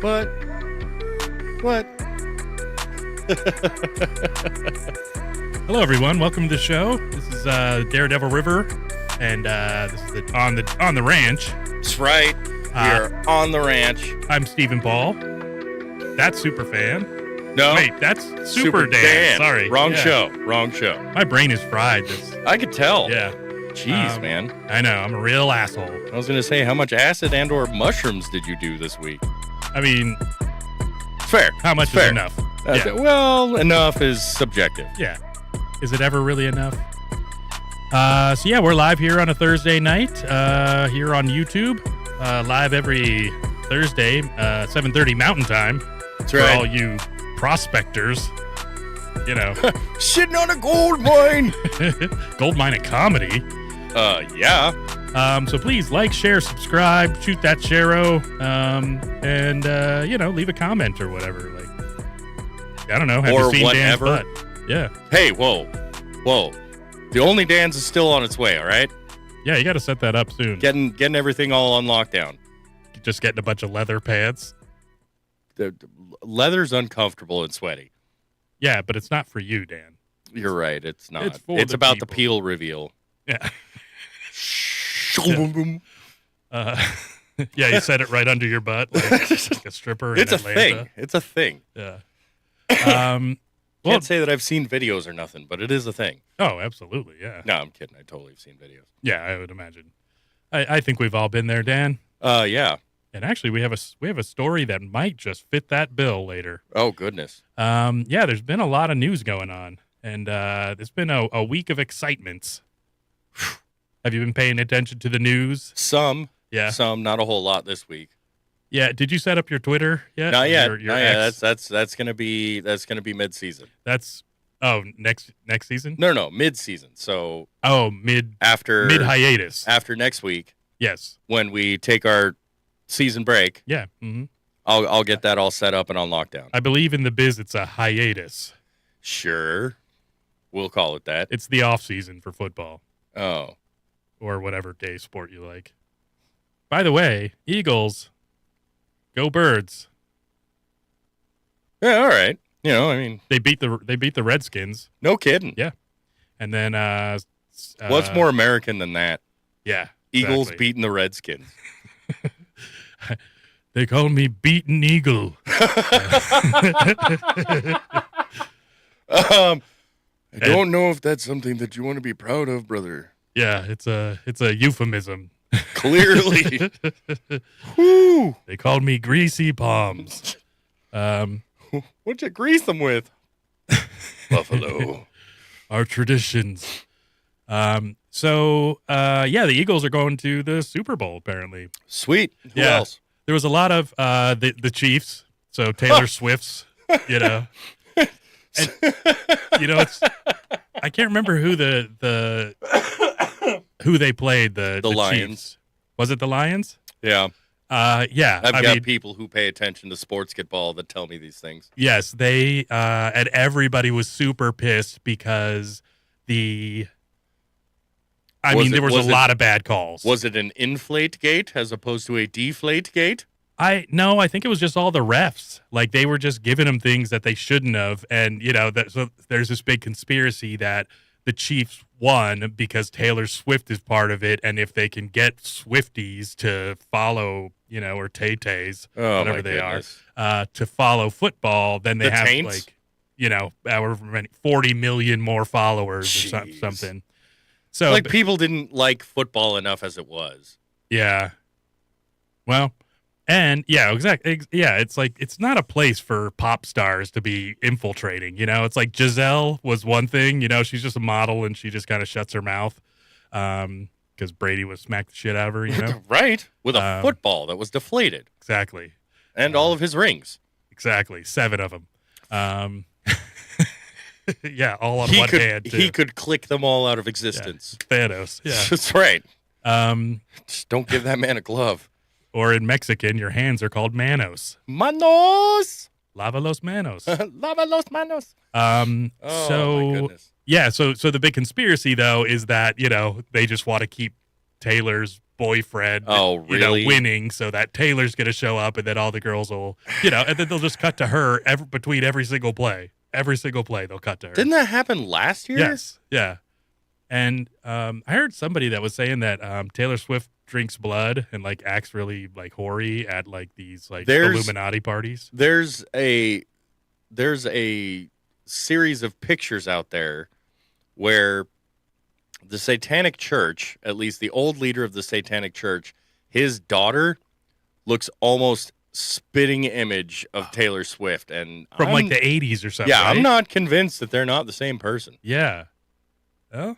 But what? Hello, everyone. Welcome to the show. This is Daredevil River, and this is on the ranch. That's right. We're on the ranch. I'm Stephen Paul. That's Superfan. No, wait, that's Super Dan. Sorry, wrong show. My brain is fried. I could tell. Yeah. Jeez, man. I know. I'm a real asshole. I was gonna say, how much acid and/or mushrooms did you do this week? I mean, fair. How much is enough? Well, enough is subjective. Yeah. Is it ever really enough? So yeah, we're live here on a Thursday night here on YouTube. Live every Thursday, 7:30 Mountain Time. That's for right. all you prospectors. You know, sitting on a gold mine. Gold mine of comedy. Yeah. So please like, share, subscribe, shoot that share-o, and leave a comment or whatever. Like, I don't know. Have or you seen whatever. Dan's butt? Yeah. Hey, whoa. The Only Dan's is still on its way. All right. Yeah, you got to set that up soon. Getting everything all on lockdown. Just getting a bunch of leather pants. The leather's uncomfortable and sweaty. Yeah, but it's not for you, Dan. You're right. It's not. It's about people. the peel reveal. Yeah. Yeah, you said it right under your butt, like a stripper in Atlanta. It's a thing. Yeah. Can't say that I've seen videos or nothing, but it is a thing. Oh, absolutely, yeah. No, I'm kidding. I totally have seen videos. Yeah, I would imagine. I think we've all been there, Dan. Yeah. And actually, we have a story that might just fit that bill later. Oh, goodness. Yeah, there's been a lot of news going on, and there's been a week of excitements. Have you been paying attention to the news? Some. Yeah. Some, not a whole lot this week. Yeah. Did you set up your Twitter yet? Not yet. Your not yet. That's gonna be mid-season. Next season? No, mid-season. So mid hiatus. After next week. Yes. When we take our season break. Yeah. Mm-hmm. I'll get that all set up and on lockdown. I believe in the biz it's a hiatus. Sure. We'll call it that. It's the off season for football. Oh. Or whatever day sport you like. By the way, Eagles, go Birds. Yeah, all right. You know, I mean, they beat the Redskins. No kidding. Yeah. And then what's more American than that? Yeah. Eagles beating the Redskins. They call me Beaten Eagle. I don't know if that's something that you want to be proud of, brother. Yeah, it's a euphemism. Clearly. Whew. They called me Greasy Palms. What'd you grease them with? Buffalo. Our traditions. So the Eagles are going to the Super Bowl, apparently. Sweet. Who else? There was a lot of the Chiefs, so Taylor Swift's, you know. And, you know, I can't remember who who they played, the Lions. Chiefs. Was it the Lions? Yeah. Yeah. I've got people who pay attention to sportsball that tell me these things. Yes, they and everybody was super pissed because there was a lot of bad calls. Was it an inflate gate as opposed to a deflate gate? I think it was just all the refs. Like, they were just giving them things that they shouldn't have. And, you know, so there's this big conspiracy that the Chiefs won because Taylor Swift is part of it. And if they can get Swifties to follow, you know, or Tay-Tays, whatever they are, to follow football, then they have, Taints? like, you know, however many, 40 million more followers or something. So, like, people didn't like football enough as it was. Yeah. Well, and yeah, exactly. Yeah, it's like, it's not a place for pop stars to be infiltrating, you know? It's like Giselle was one thing, you know, she's just a model and she just kind of shuts her mouth because Brady would smack the shit out of her, you know? Right. With a football that was deflated. Exactly. And all of his rings. Exactly. 7 of them. Yeah, all on one hand. Too. He could click them all out of existence. Yeah. Thanos. Yeah. That's right. Just don't give that man a glove. Or in Mexican, your hands are called manos. Manos! Lava los manos. Lava los manos. My goodness. Yeah, so the big conspiracy, though, is that, you know, they just want to keep Taylor's boyfriend, Oh, really? winning, so that Taylor's going to show up, and then all the girls will, and then they'll just cut to her between every single play. Every single play, they'll cut to her. Didn't that happen last year? Yes, yeah. And I heard somebody that was saying that Taylor Swift drinks blood and like acts really like hoary at like these like Illuminati parties. There's a series of pictures out there where the Satanic Church, at least the old leader of the Satanic Church, his daughter looks almost spitting image of Taylor Swift, and from like the 80s or something. Yeah, right? I'm not convinced that they're not the same person. Yeah. Oh.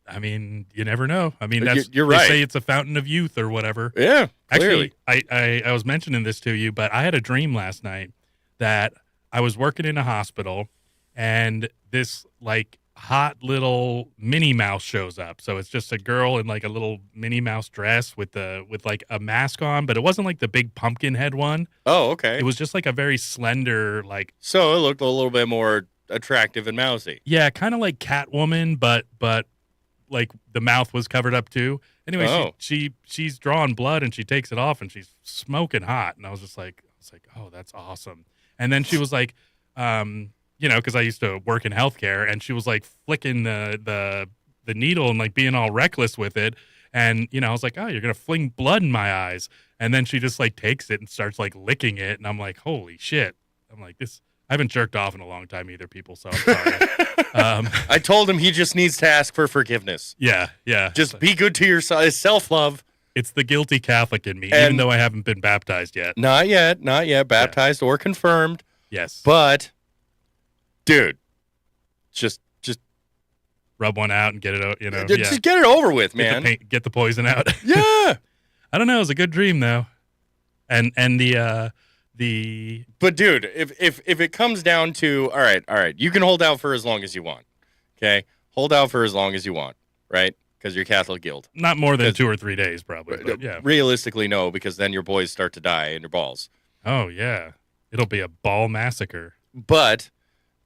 I mean, you never know. I mean, you're right. They say it's a fountain of youth or whatever. Yeah, clearly. Actually, I was mentioning this to you, but I had a dream last night that I was working in a hospital, and this like hot little Minnie Mouse shows up. So it's just a girl in like a little Minnie Mouse dress with like a mask on, but it wasn't like the big pumpkin head one. Oh, okay. It was just like a very slender, like. So it looked a little bit more attractive and mousy. Yeah, kind of like Catwoman, but like the mouth was covered up too. Anyway, she's drawing blood and she takes it off and she's smoking hot. And I was like, oh, that's awesome. And then she was like, because I used to work in healthcare, and she was like flicking the needle and like being all reckless with it. And, I was like, oh, you're going to fling blood in my eyes. And then she just like takes it and starts like licking it. And I'm like, holy shit. I'm like, I haven't jerked off in a long time either, people. So I'm sorry. I told him he just needs to ask for forgiveness. Yeah. Just be good to yourself. It's self-love. It's the guilty Catholic in me, even though I haven't been baptized yet. Not yet. Baptized or confirmed. Yes. But, dude, just rub one out and get it out, Just get it over with, man. Get the poison out. Yeah. I don't know. It was a good dream, though. And the But, dude, if it comes down to, all right, you can hold out for as long as you want, okay? Hold out for as long as you want, right? Because you're Catholic guild. Not more than 2 or 3 days, probably. But yeah. Realistically, no, because then your boys start to die in your balls. Oh, yeah. It'll be a ball massacre. But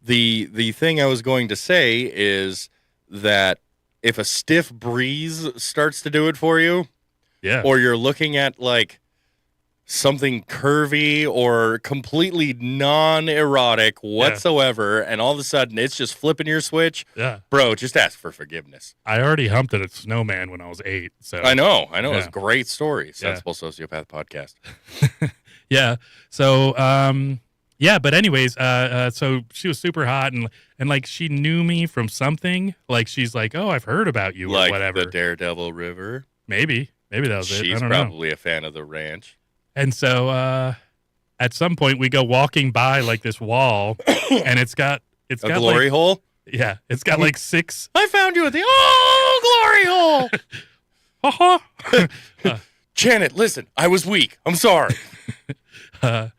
the thing I was going to say is that if a stiff breeze starts to do it for you, yeah, or you're looking at like something curvy or completely non-erotic whatsoever, and all of a sudden it's just flipping your switch, bro, just ask for forgiveness. I already humped at a snowman when I was 8. So I know. Yeah. It's a great story. Sensible Sociopath Podcast. Yeah. So, but anyways, so she was super hot and like she knew me from something. Like she's like, oh, I've heard about you or whatever. The Daredevil River. Maybe that was it. She's probably a fan of the ranch. And so at some point we go walking by like this wall, and it's got a glory hole. Yeah, it's got like 6. I found you at the glory hole. Janet, listen, I was weak. I'm sorry. God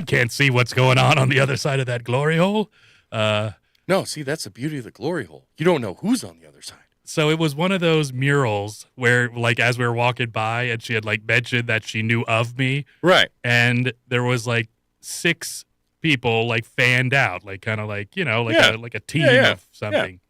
can't see what's going on the other side of that glory hole. No, see, that's the beauty of the glory hole. You don't know who's on the other side. So it was one of those murals where, like, as we were walking by, and she had like mentioned that she knew of me, right? And there was like 6 people like fanned out, like kind of like like a team of something.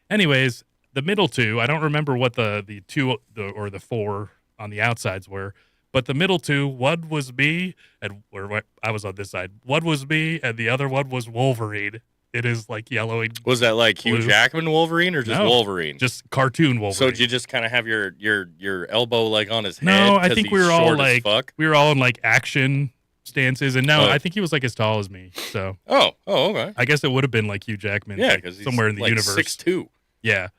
Yeah. Anyways, the middle 2, I don't remember what the 2 or the 4 on the outsides were, but the middle 2, one was me, and where I was on this side, one was me, and the other one was Wolverine. It is like yellow and was that like Hugh Jackman Wolverine or just Wolverine? Just cartoon Wolverine. So did you just kind of have your elbow like on his head? No, I think we were all like in like action stances, and I think he was like as tall as me. So okay. I guess it would have been like Hugh Jackman, because like, somewhere in the like universe. 6'2". Yeah.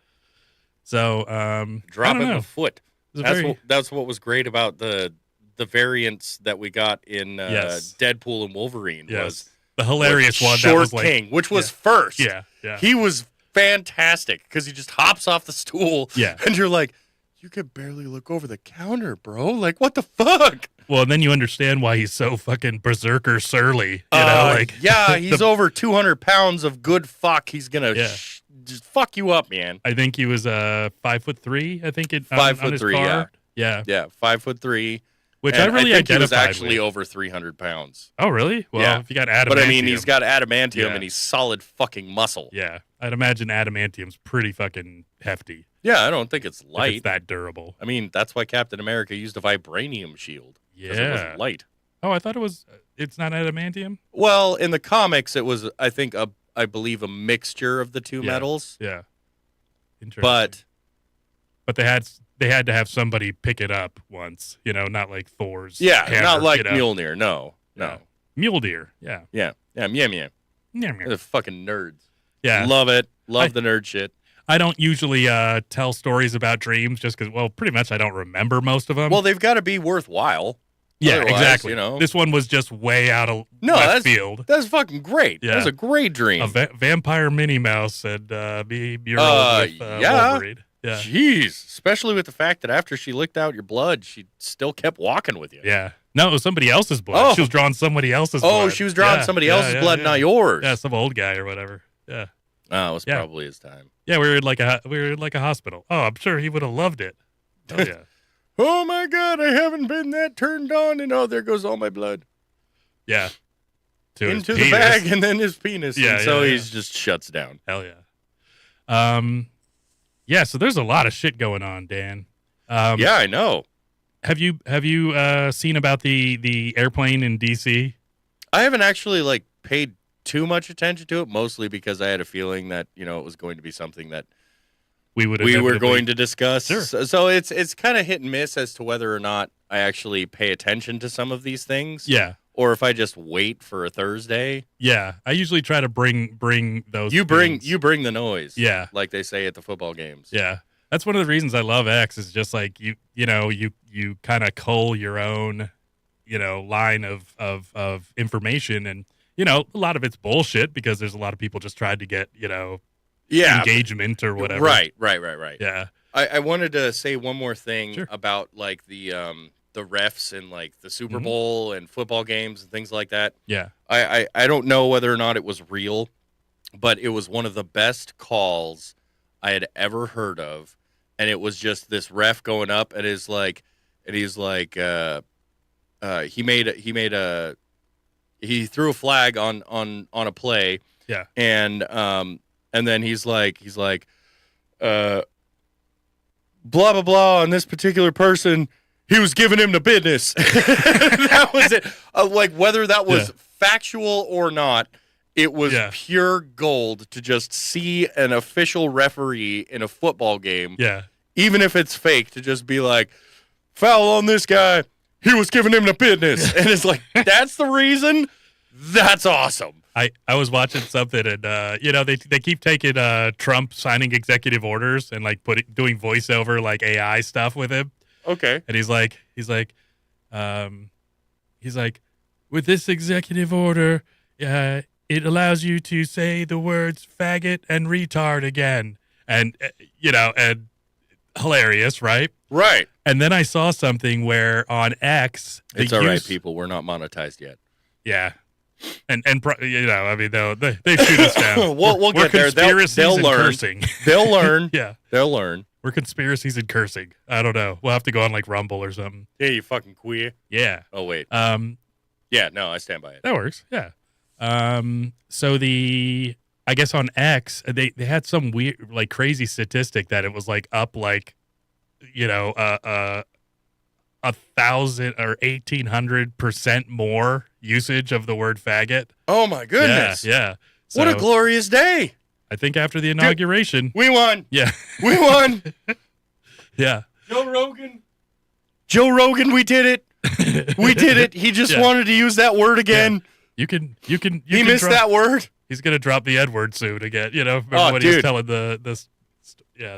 So drop him a foot. That's what was great about the variants that we got in Deadpool and Wolverine was. The hilarious one Short that was like King, which was first. Yeah. He was fantastic because he just hops off the stool. Yeah. And you're like, you could barely look over the counter, bro. Like, what the fuck? Well, and then you understand why he's so fucking berserker surly. He's over 200 pounds of good fuck. He's gonna just fuck you up, man. I think he was 5'3". I think 5'3". Yeah. 5'3". Which And I really think he was identified actually with. over 300 pounds. Oh, really? Well, Yeah. if you got adamantium. But I mean, he's got adamantium Yeah. and he's solid fucking muscle. Yeah, I'd imagine adamantium's pretty fucking hefty. Yeah, I don't think it's If light. it's that durable. I mean, that's why Captain America used a vibranium shield. Because it Yeah. wasn't light. Oh, I thought it was. It's not adamantium. Well, in the comics, it was, I think, I believe, a mixture of the two metals. Yeah. Interesting. But they had to have somebody pick it up once. You know, not like Thor's. yeah, hammer, not like you know? Mjolnir. No. Mjolnir. Yeah. Yeah, yeah. Yeah. They're fucking nerds. Yeah. Love it. Love the nerd shit. I don't usually tell stories about dreams just because, well, pretty much I don't remember most of them. Well, they've got to be worthwhile. yeah, otherwise, exactly. you know. This one was just way out of that's left field. That's fucking great. Yeah. That's a great dream. A vampire Minnie Mouse and be mural with yeah. Wolverine. Yeah. Jeez, especially with the fact that after she licked out your blood, she still kept walking with you. Yeah. No, it was somebody else's blood. Oh. She was drawing somebody else's blood. Oh, she was drawing somebody else's blood, not yours. Yeah, some old guy or whatever. Yeah. Oh, it was probably his time. Yeah, we were in like a hospital. Oh, I'm sure he would have loved it. Oh yeah. Oh my God, I haven't been that turned on, and oh, there goes all my blood Yeah. To into his the penis. bag, and then his penis. Yeah, and so yeah, he's just shuts down. Hell yeah. Yeah, so there's a lot of shit going on, Dan. Yeah, I know. Have you seen about the airplane in DC? I haven't actually paid too much attention to it, mostly because I had a feeling that it was going to be something that We were going to discuss. Sure. So it's kind of hit and miss as to whether or not I actually pay attention to some of these things. Yeah. Or if I just wait for a Thursday. Yeah. I usually try to bring those You bring things. the noise. Yeah. Like they say at the football games. Yeah. That's one of the reasons I love X is just like you kind of cull your own, line of information, and a lot of it's bullshit because there's a lot of people just trying to get, engagement or whatever. Right. Yeah. I wanted to say one more thing Sure. about the refs in the Super Bowl and football games and things like that. Yeah. I don't know whether or not it was real, but it was one of the best calls I had ever heard of. And it was just this ref going up and he's like he threw a flag on a play. Yeah. And then he's like blah blah blah, and this particular person, he was giving him the business. That was it. Whether that was factual or not, it was pure gold to just see an official referee in a football game. Yeah. Even if it's fake, to just be like, foul on this guy, he was giving him the business. And it's like, that's the reason? That's awesome. I was watching something and they keep taking Trump signing executive orders and doing voiceover AI stuff with him. Okay. And he's like, with this executive order, it allows you to say the words faggot and retard again. And and hilarious, right? Right. And then I saw something where on X, It's all right, people. We're not monetized yet. Yeah. And they shoot us down. we'll get there. They'll and learn. Cursing. They'll learn. Yeah. They'll learn. We're conspiracies and cursing. I don't know. We'll have to go on Rumble or something. Yeah, you fucking queer. Yeah. Oh, wait. Yeah, no, I stand by it. That works. Yeah. So I guess on X, they had some weird, crazy statistic that it was up 1,000 or 1,800% more usage of the word faggot. Oh my goodness! Yeah. What a glorious day! I think after the inauguration, we won. Yeah, we won. Yeah. Joe Rogan, we did it. We did it. He just wanted to use that word again. Yeah. You can. He missed that word. He's gonna drop the N word soon again. Remember when he was telling the oh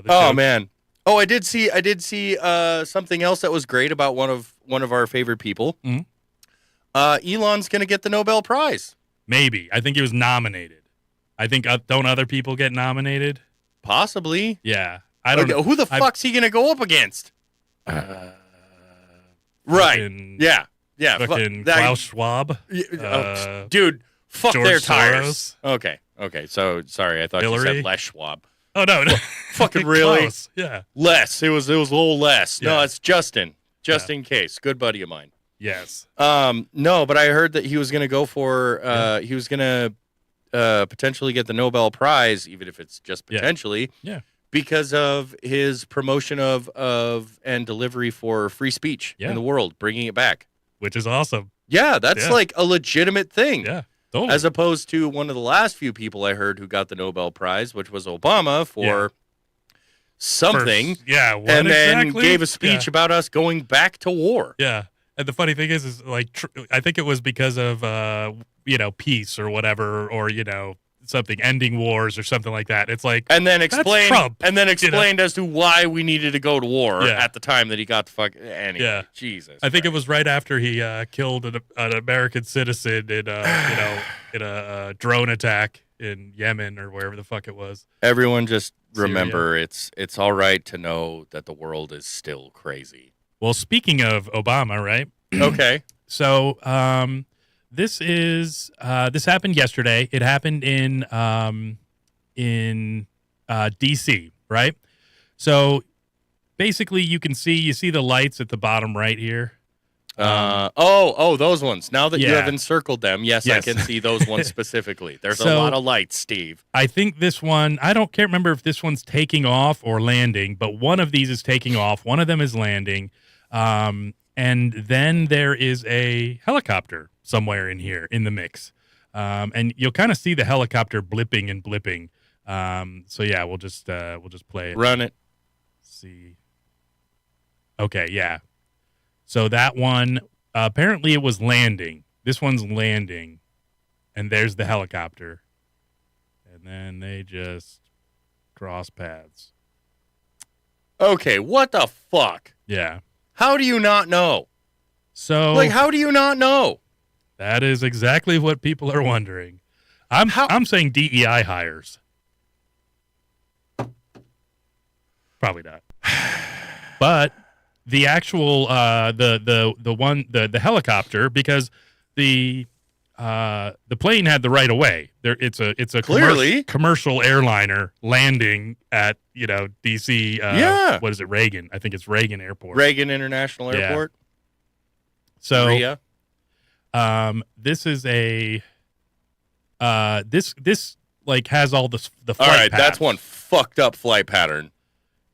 joke? Man. Oh, I did see something else that was great about one of our favorite people. Mm-hmm. Elon's going to get the Nobel Prize. Maybe. I think he was nominated. I think don't other people get nominated? Possibly. Yeah. I don't know. Who the fuck's he going to go up against? Right. Yeah. Fucking Klaus Schwab. Dude, fuck George their Soros. tires. Okay. So sorry, I thought Hillary? you said Les Schwab. Oh no. Fucking really? Close. Yeah. Less. It was a little less. Yeah. No, it's Justin. just in case. Good buddy of mine. Yes. No, but I heard that he was going to go for. He was going to potentially get the Nobel Prize, even if it's just potentially. Yeah. Because of his promotion of and delivery for free speech in the world, bringing it back, which is awesome. Yeah, that's like a legitimate thing. Yeah, totally. As opposed to one of the last few people I heard who got the Nobel Prize, which was Obama for something. What and then exactly? gave a speech about us going back to war. Yeah, and the funny thing is like I think it was because of peace or whatever, or something ending wars or something like that. It's like, and then explained Trump, as to why we needed to go to war at the time that he got the fuck. Anyway, Jesus. I think it was right after he killed an American citizen in a drone attack in Yemen or wherever the fuck it was. Everyone just remember it's all right to know that the world is still crazy. Well, speaking of Obama, right? Okay. So, this happened yesterday. It happened in DC, right? So basically you see the lights at the bottom right here. Those ones. Now that you have encircled them, yes, I can see those ones specifically. There's a lot of lights, Steve. I think this one, can't remember if this one's taking off or landing, but one of these is taking off. One of them is landing. And then there is a helicopter somewhere in here in the mix. And you'll kind of see the helicopter blipping and blipping. So yeah, we'll just play it. Run it. See. Okay, yeah. So that one, apparently it was landing. This one's landing. And there's the helicopter. And then they just cross paths. Okay, what the fuck? Yeah. How do you not know? So, how do you not know? That is exactly what people are wondering. I'm saying DEI hires. Probably not. But the actual the helicopter, because the plane had the right of way. It's a commercial airliner landing at DC. What is it? Reagan. I think it's Reagan Airport. Reagan International Airport. So, Maria. This is a this like has all the flight all right, paths. That's one fucked up flight pattern.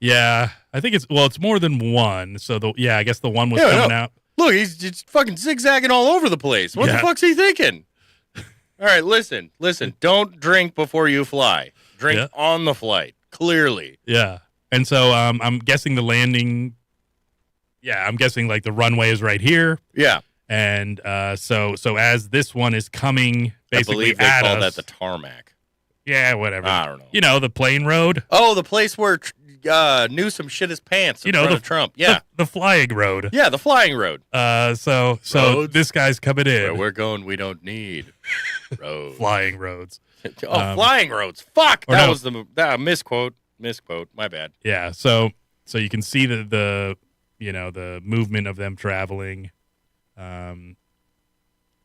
Yeah, I think it's more than one. So I guess the one was coming out. Look, he's just fucking zigzagging all over the place. What the fuck's he thinking? All right, listen. Don't drink before you fly. Drink on the flight. Clearly. Yeah, and so I'm guessing the landing. Yeah, I'm guessing like the runway is right here. Yeah. And so as this one is coming basically I believe they call that the tarmac. Yeah, whatever. I don't know. The plane road. Oh, the place where Newsom shit his pants in front of Trump. Yeah. The flying road. Yeah, the flying road. So roads, this guy's coming in. Where we're going, we don't need roads. Flying roads. Flying roads. Fuck. That was the misquote. My bad. Yeah. So you can see the movement of them traveling.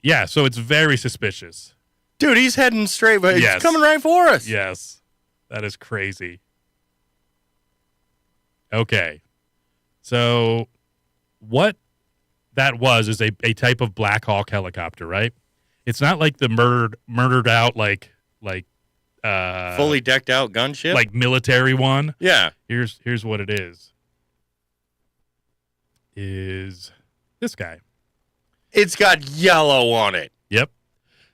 Yeah, so it's very suspicious. Dude, he's heading straight, but he's coming right for us. Yes. That is crazy. Okay. So what that was is a type of Black Hawk helicopter, right? It's not like the murdered out like fully decked out gunship? Like military one. Yeah. Here's what it is. Is this guy. It's got yellow on it. Yep.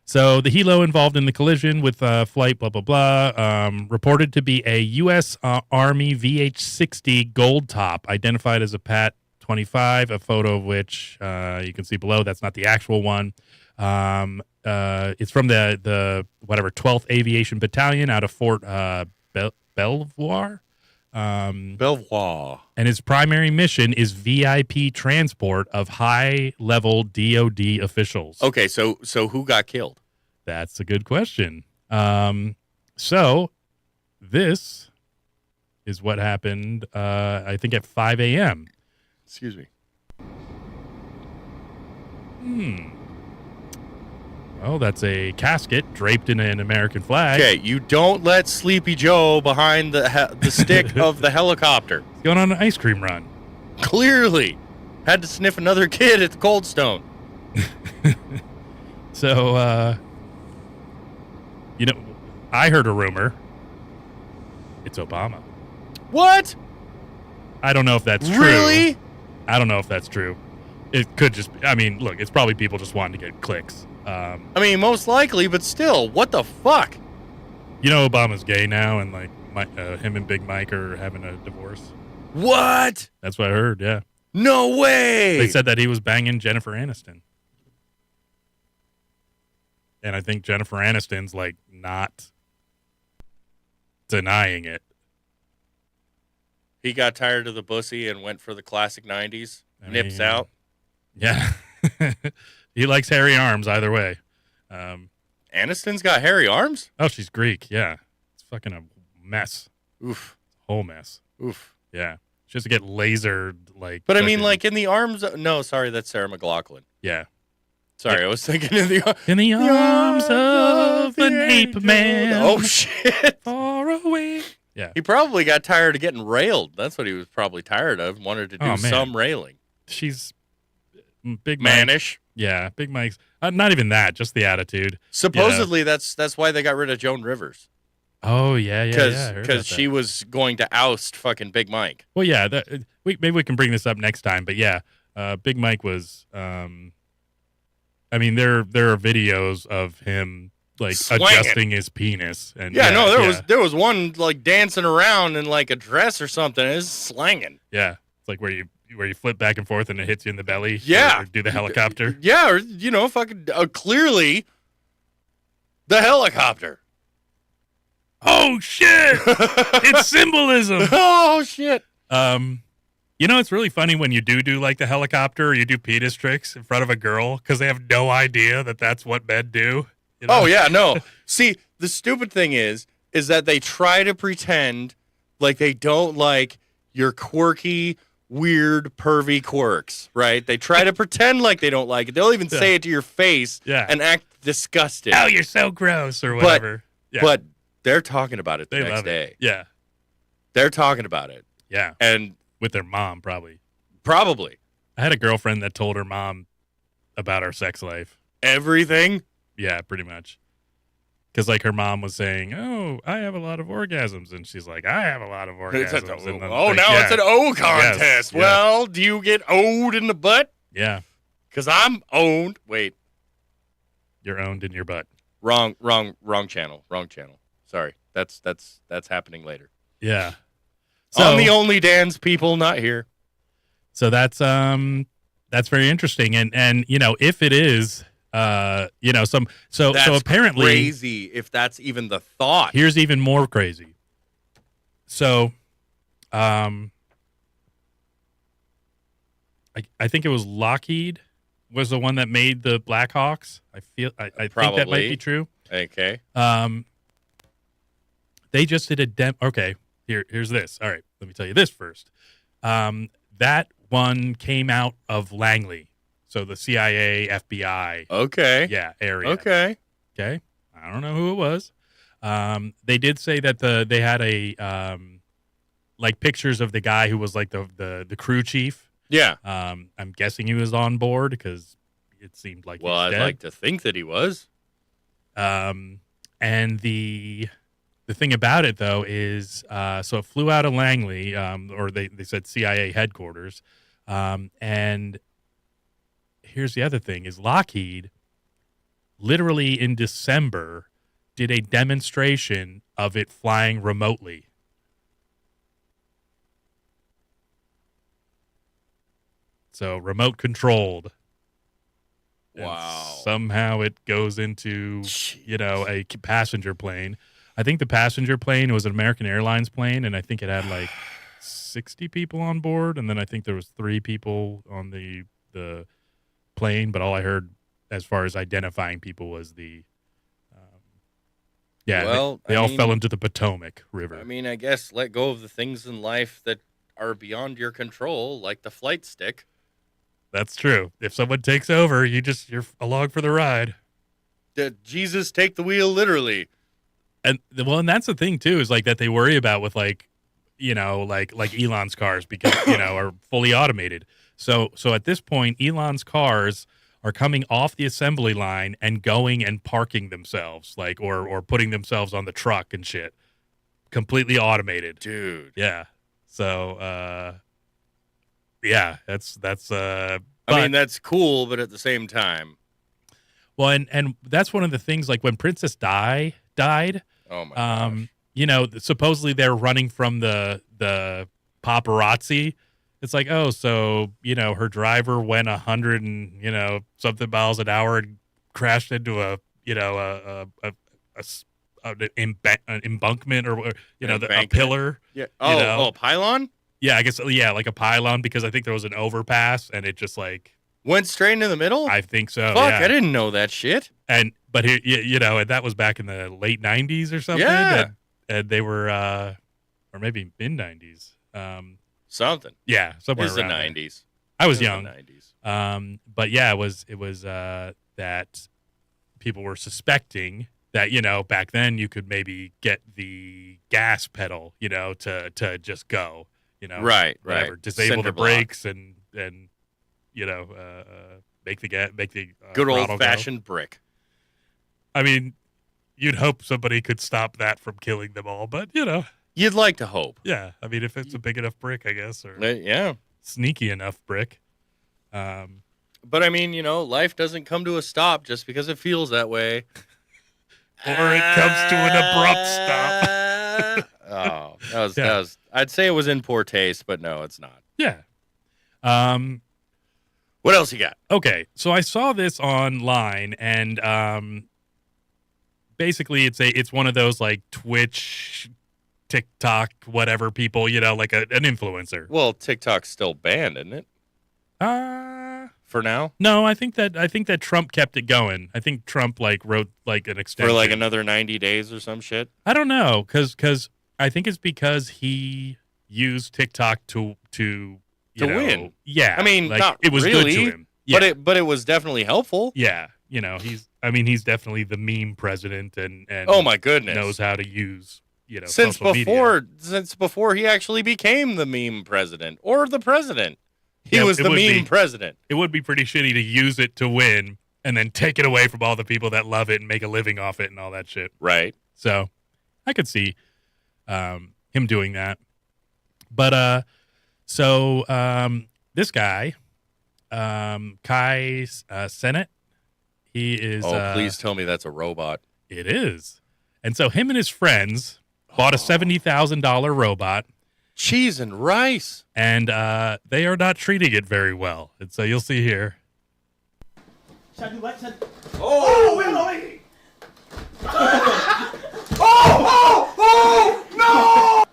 So the helo involved in the collision with flight, blah, blah, blah, reported to be a U.S. Army VH-60 Gold Top, identified as a PAT-25, a photo of which you can see below. That's not the actual one. It's from the 12th Aviation Battalion out of Fort Belvoir. Belvoir. And his primary mission is VIP transport of high-level DOD officials. Okay, so who got killed? That's a good question. So this is what happened, I think, at 5 a.m. Excuse me. Well, that's a casket draped in an American flag. Okay, you don't let Sleepy Joe behind the stick of the helicopter. He's going on an ice cream run. Clearly. Had to sniff another kid at the Cold Stone. So, I heard a rumor. It's Obama. What? I don't know if that's true. Really? I don't know if that's true. It could just be, I mean, look, it's probably people just wanting to get clicks. I mean, most likely, but still, what the fuck? Obama's gay now, and like him and Big Mike are having a divorce. What? That's what I heard, yeah. No way! They said that he was banging Jennifer Aniston. And I think Jennifer Aniston's like not denying it. He got tired of the pussy and went for the classic 90s. Nips out. Yeah. He likes hairy arms either way. Aniston's got hairy arms? Oh, she's Greek. Yeah. It's fucking a mess. Oof. Whole mess. Oof. Yeah. She has to get lasered, like. But I mean, like in the arms. No, sorry, that's Sarah McLachlan. Yeah. Sorry, I was thinking in the arms of an ape man. Oh, shit. Far away. Yeah. He probably got tired of getting railed. That's what he was probably tired of. Wanted to do some railing. She's Big Manish. Mike. Yeah, Big Mike's. Not even that, just the attitude. Supposedly, that's why they got rid of Joan Rivers. Oh, yeah. Because she was going to oust fucking Big Mike. Well, yeah, maybe we can bring this up next time. But yeah, Big Mike was. I mean, there are videos of him like adjusting his penis, and there was one like dancing around in like a dress or something. It was slanging. Yeah, it's like where you flip back and forth and it hits you in the belly. Yeah, or do the helicopter. Yeah, or fucking clearly the helicopter. Oh shit! It's symbolism. Oh shit. It's really funny when you do like the helicopter or you do penis tricks in front of a girl because they have no idea that that's what men do. Oh, yeah, no. See, the stupid thing is that they try to pretend like they don't like your quirky, weird, pervy quirks, right? They try to pretend like they don't like it. They'll even say it to your face and act disgusted. Oh, you're so gross or whatever. But they're talking about it the they next love day. It. Yeah. They're talking about it. Yeah. And with their mom, probably. Probably. I had a girlfriend that told her mom about our sex life. Everything? Yeah, pretty much. Because, like, her mom was saying, oh, I have a lot of orgasms. And she's like, I have a lot of orgasms. It's an O contest. Yes, well, do you get O'd in the butt? Yeah. Because I'm owned. Wait. You're owned in your butt. Wrong channel. Wrong channel. Sorry. That's happening later. Yeah. So, I'm the only Dan's people not here. So that's very interesting. And if it is, so apparently crazy if that's even the thought. Here's even more crazy. So, I think it was Lockheed was the one that made the Blackhawks. I think that might be true. Okay. They just did a okay. Here's this. All right, let me tell you this first. That one came out of Langley, so the CIA, FBI. Okay. Yeah, area. Okay. I don't know who it was. They did say that they had a like pictures of the guy who was like the crew chief. Yeah. I'm guessing he was on board because it seemed like. Well, I'd like to think that he was. And the thing about it, though, is so it flew out of Langley, or they said CIA headquarters. And here's the other thing, is Lockheed literally in December did a demonstration of it flying remotely. So remote controlled. Wow. And somehow it goes into, a passenger plane. I think the passenger plane was an American Airlines plane, and I think it had like 60 people on board, and then I think there was 3 people on the plane, but all I heard as far as identifying people was they all fell into the Potomac River. I mean, I guess let go of the things in life that are beyond your control, like the flight stick. That's true. If someone takes over, you're along for the ride. Jesus, take the wheel literally. And that's the thing too, is like that they worry about with like Elon's cars because are fully automated. So at this point, Elon's cars are coming off the assembly line and going and parking themselves, like or putting themselves on the truck and shit. Completely automated. Dude. Yeah. So yeah, that's I mean, that's cool, but at the same time. well, and that's one of the things, like when Princess Di died, Oh my gosh. you know, supposedly they're running from the paparazzi. It's like, oh, so, you know, her driver went 100 and, you know, something miles an hour and crashed into a, you know, an embankment or you know, a Embankment. pillar. Yeah. You know? Oh, pylon? Yeah, I guess, yeah, like a pylon, because I think there was an overpass and it just like, Went straight into the middle? I think so. Fuck, yeah. I didn't know that shit. But here, you know, and that was back in the late 90s or something. Yeah. And they were, or maybe mid 90s. Something. Yeah, somewhere It's the around there. 90s. I was It young. The 90s. But yeah, it was that people were suspecting that, you know, back then you could maybe get the gas pedal, you know, to just go, you know, Right. disable Cinder the block. brakes and you know, make the Good throttle old go. fashioned brick. I mean, you'd hope somebody could stop that from killing them all, but you know, You'd like to hope. yeah. I mean, if it's a big enough brick, I guess, or Yeah. sneaky enough brick. But I mean, you know, life doesn't come to a stop just because it feels that way. Or it comes to an abrupt stop. Oh, that was. I'd say it was in poor taste, but no, it's not. Yeah. What else you got? Okay, so I saw this online, and basically it's one of those like Twitch, TikTok, whatever people, you know, like an influencer. Well, TikTok's still banned, isn't it? For now, No, I think that Trump kept it going. I think Trump like wrote like an extension for like another 90 days or some shit. I don't know, because I think it's because he used TikTok to you know, win. Yeah, I mean, like, not it was really, good to him. Yeah. but it was definitely helpful. Yeah, you know, he's definitely the meme president, and Oh my goodness, knows how to use, you know, since social media. before he actually became the meme president or the president. He Yeah, was the it would meme be- president. It would be pretty shitty to use it to win and then take it away from all the people that love it and make a living off it and all that shit. Right. So I could see him doing that. But this guy, Kai Sennett, he is. Please tell me that's a robot. It is. And so him and his friends bought a $70,000 robot, Cheese and rice. and they are not treating it very well. And so you'll see here. Should I do what? Oh, wait. Oh, no!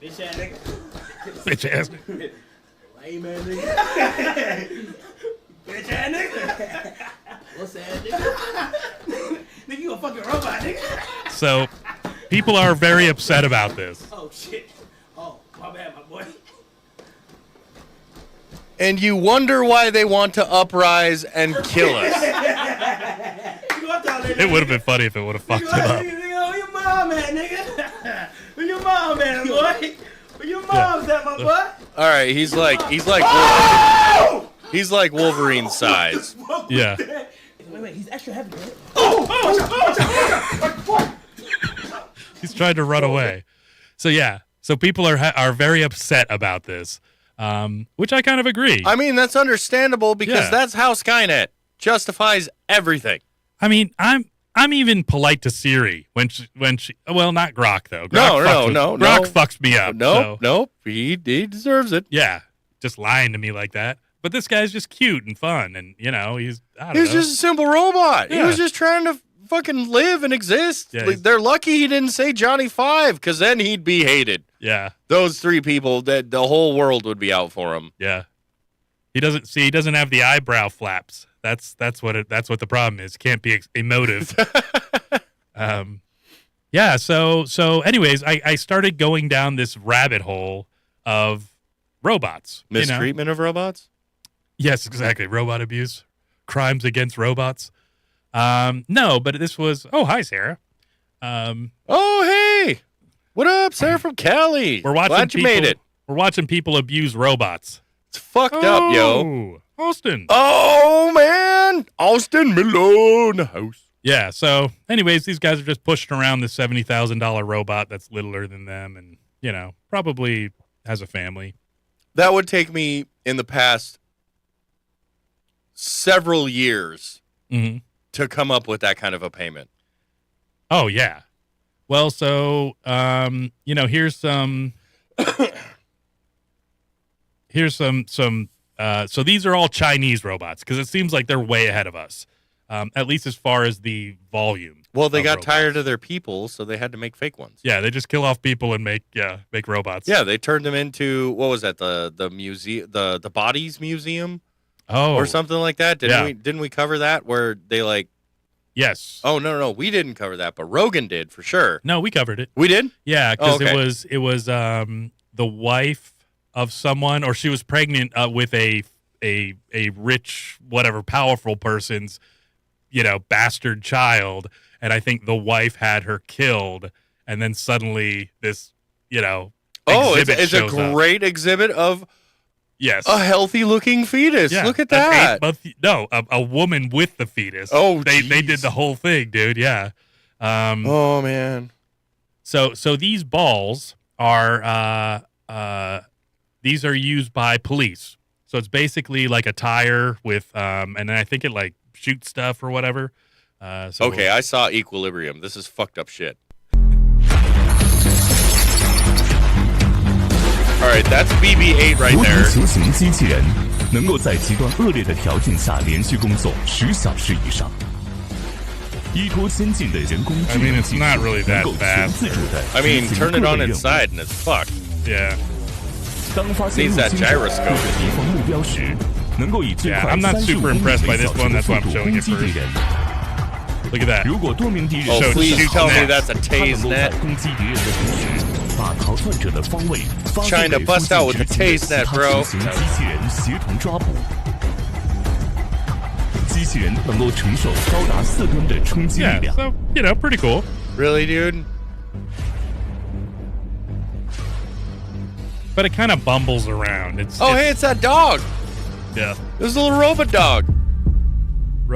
Bitch ass nigga. Bitch ass. Lame ass nigga. Bitch ass nigga. What's ass nigga? Nigga, you a fucking robot, nigga. So people are very upset about this. Oh, shit. Oh, my bad, my boy. And you wonder why they want to uprise and kill us. You go up there, nigga. It would have been funny if it would have fucked You him go up. nigga, where your mom at, nigga? Where your mom at, boy? Where your mom's at, my boy? All right, he's like Wolverine size. Yeah. Wait, he's extra heavy, man. He's trying to run away. So yeah. So people are very upset about this, which I kind of agree. I mean, that's understandable because Yeah. that's how Skynet justifies everything. I mean, I'm even polite to Siri when she well, not Grok though. No, Grok fucks me up. so, Nope. He deserves it. yeah, just lying to me like that. But this guy's just cute and fun, and you know, I He don't was know. just a simple robot. He Yeah. was just trying to fucking live and exist. Yeah, Like, he's- they're lucky he didn't say Johnny Five, because then he'd be hated. Yeah, Those three people, that the whole world would be out for him. yeah. He doesn't have the eyebrow flaps. That's what the problem is. Can't be emotive. Yeah. So anyways, I started going down this rabbit hole of robots. you know? Mistreatment of robots? Yes, exactly. Robot abuse, crimes against robots. No, but this was. Oh, hi, Sarah. Oh, hey. What up, Sarah from Cali? We're watching. Glad you people, made it. We're watching people abuse robots. It's fucked up, yo. Austin. Oh, man. Austin Miller in the house. Yeah, so anyways, these guys are just pushing around this $70,000 robot that's littler than them and, probably has a family. That would take me in the past several years to come up with that kind of a payment. Oh, yeah. Well, so, here's some... so these are all Chinese robots because it seems like they're way ahead of us, at least as far as the volume. Well, they got robots. tired of their people, so they had to make fake ones. Yeah, they just kill off people and make robots. Yeah, they turned them into, what was that, the museum, the bodies museum, or something like that. Didn't we cover that where they like? Yes. Oh no, we didn't cover that, but Rogan did for sure. No, we covered it. We did. Yeah, because it was the wife of someone, or she was pregnant with a rich, whatever, powerful person's, bastard child, and I think the wife had her killed, and then suddenly this, it's a great exhibit of a healthy looking fetus. Yeah, look at that. A woman with the fetus. Oh, they did the whole thing, dude. Yeah. Oh man. So these balls are these are used by police. So it's basically like a tire with and then I think it like shoots stuff or whatever. I saw Equilibrium. This is fucked up shit. All right, that's BB-8 right there. 球形机器人能够在极端恶劣的条件下连续工作10小时以上。依托先进的人工智能技术，能够全自主的 turn it on inside and it's fucked. Yeah. 当发现入侵者或者敌方目标时，能够以最快I'm not 35 super 公里 impressed by 每 this 小 one. 时的 That's 速 why I'm 度 showing 攻 it 击敌 first. 人。 Look at that. 如果多名敌人 please tell me that's a 他能 tase 够在 net. 攻击敌人的同时，把逃窜者的方位发送 Trying 给 to 附 bust out 近 with 执 the 勤 tase 的 net, 其他 bro. 球形机器人协同抓捕。机器人能够承受高达4吨的冲击力 Yeah. 量。 So pretty cool. Really, dude? But it kind of bumbles around. Hey, it's that dog. Yeah. This little robot dog.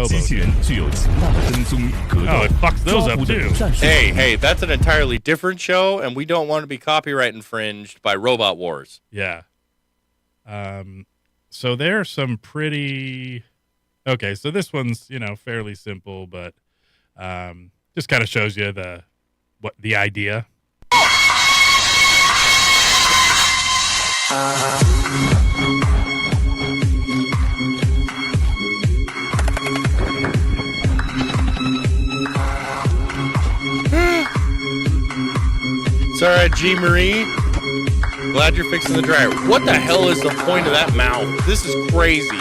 机器人具有强大的跟踪、格 Oh, 斗、 it fucks those 抓 up 捕等 too. 战术。 Hey, that's an entirely different show, and we don't want to be copyright infringed by Robot Wars. Yeah. So there's some pretty... Okay, so this one's, fairly simple, but just kind of shows you the idea. It's all right, G. Marie. Glad you're fixing the dryer. What the hell is the point of that mouth? This is crazy.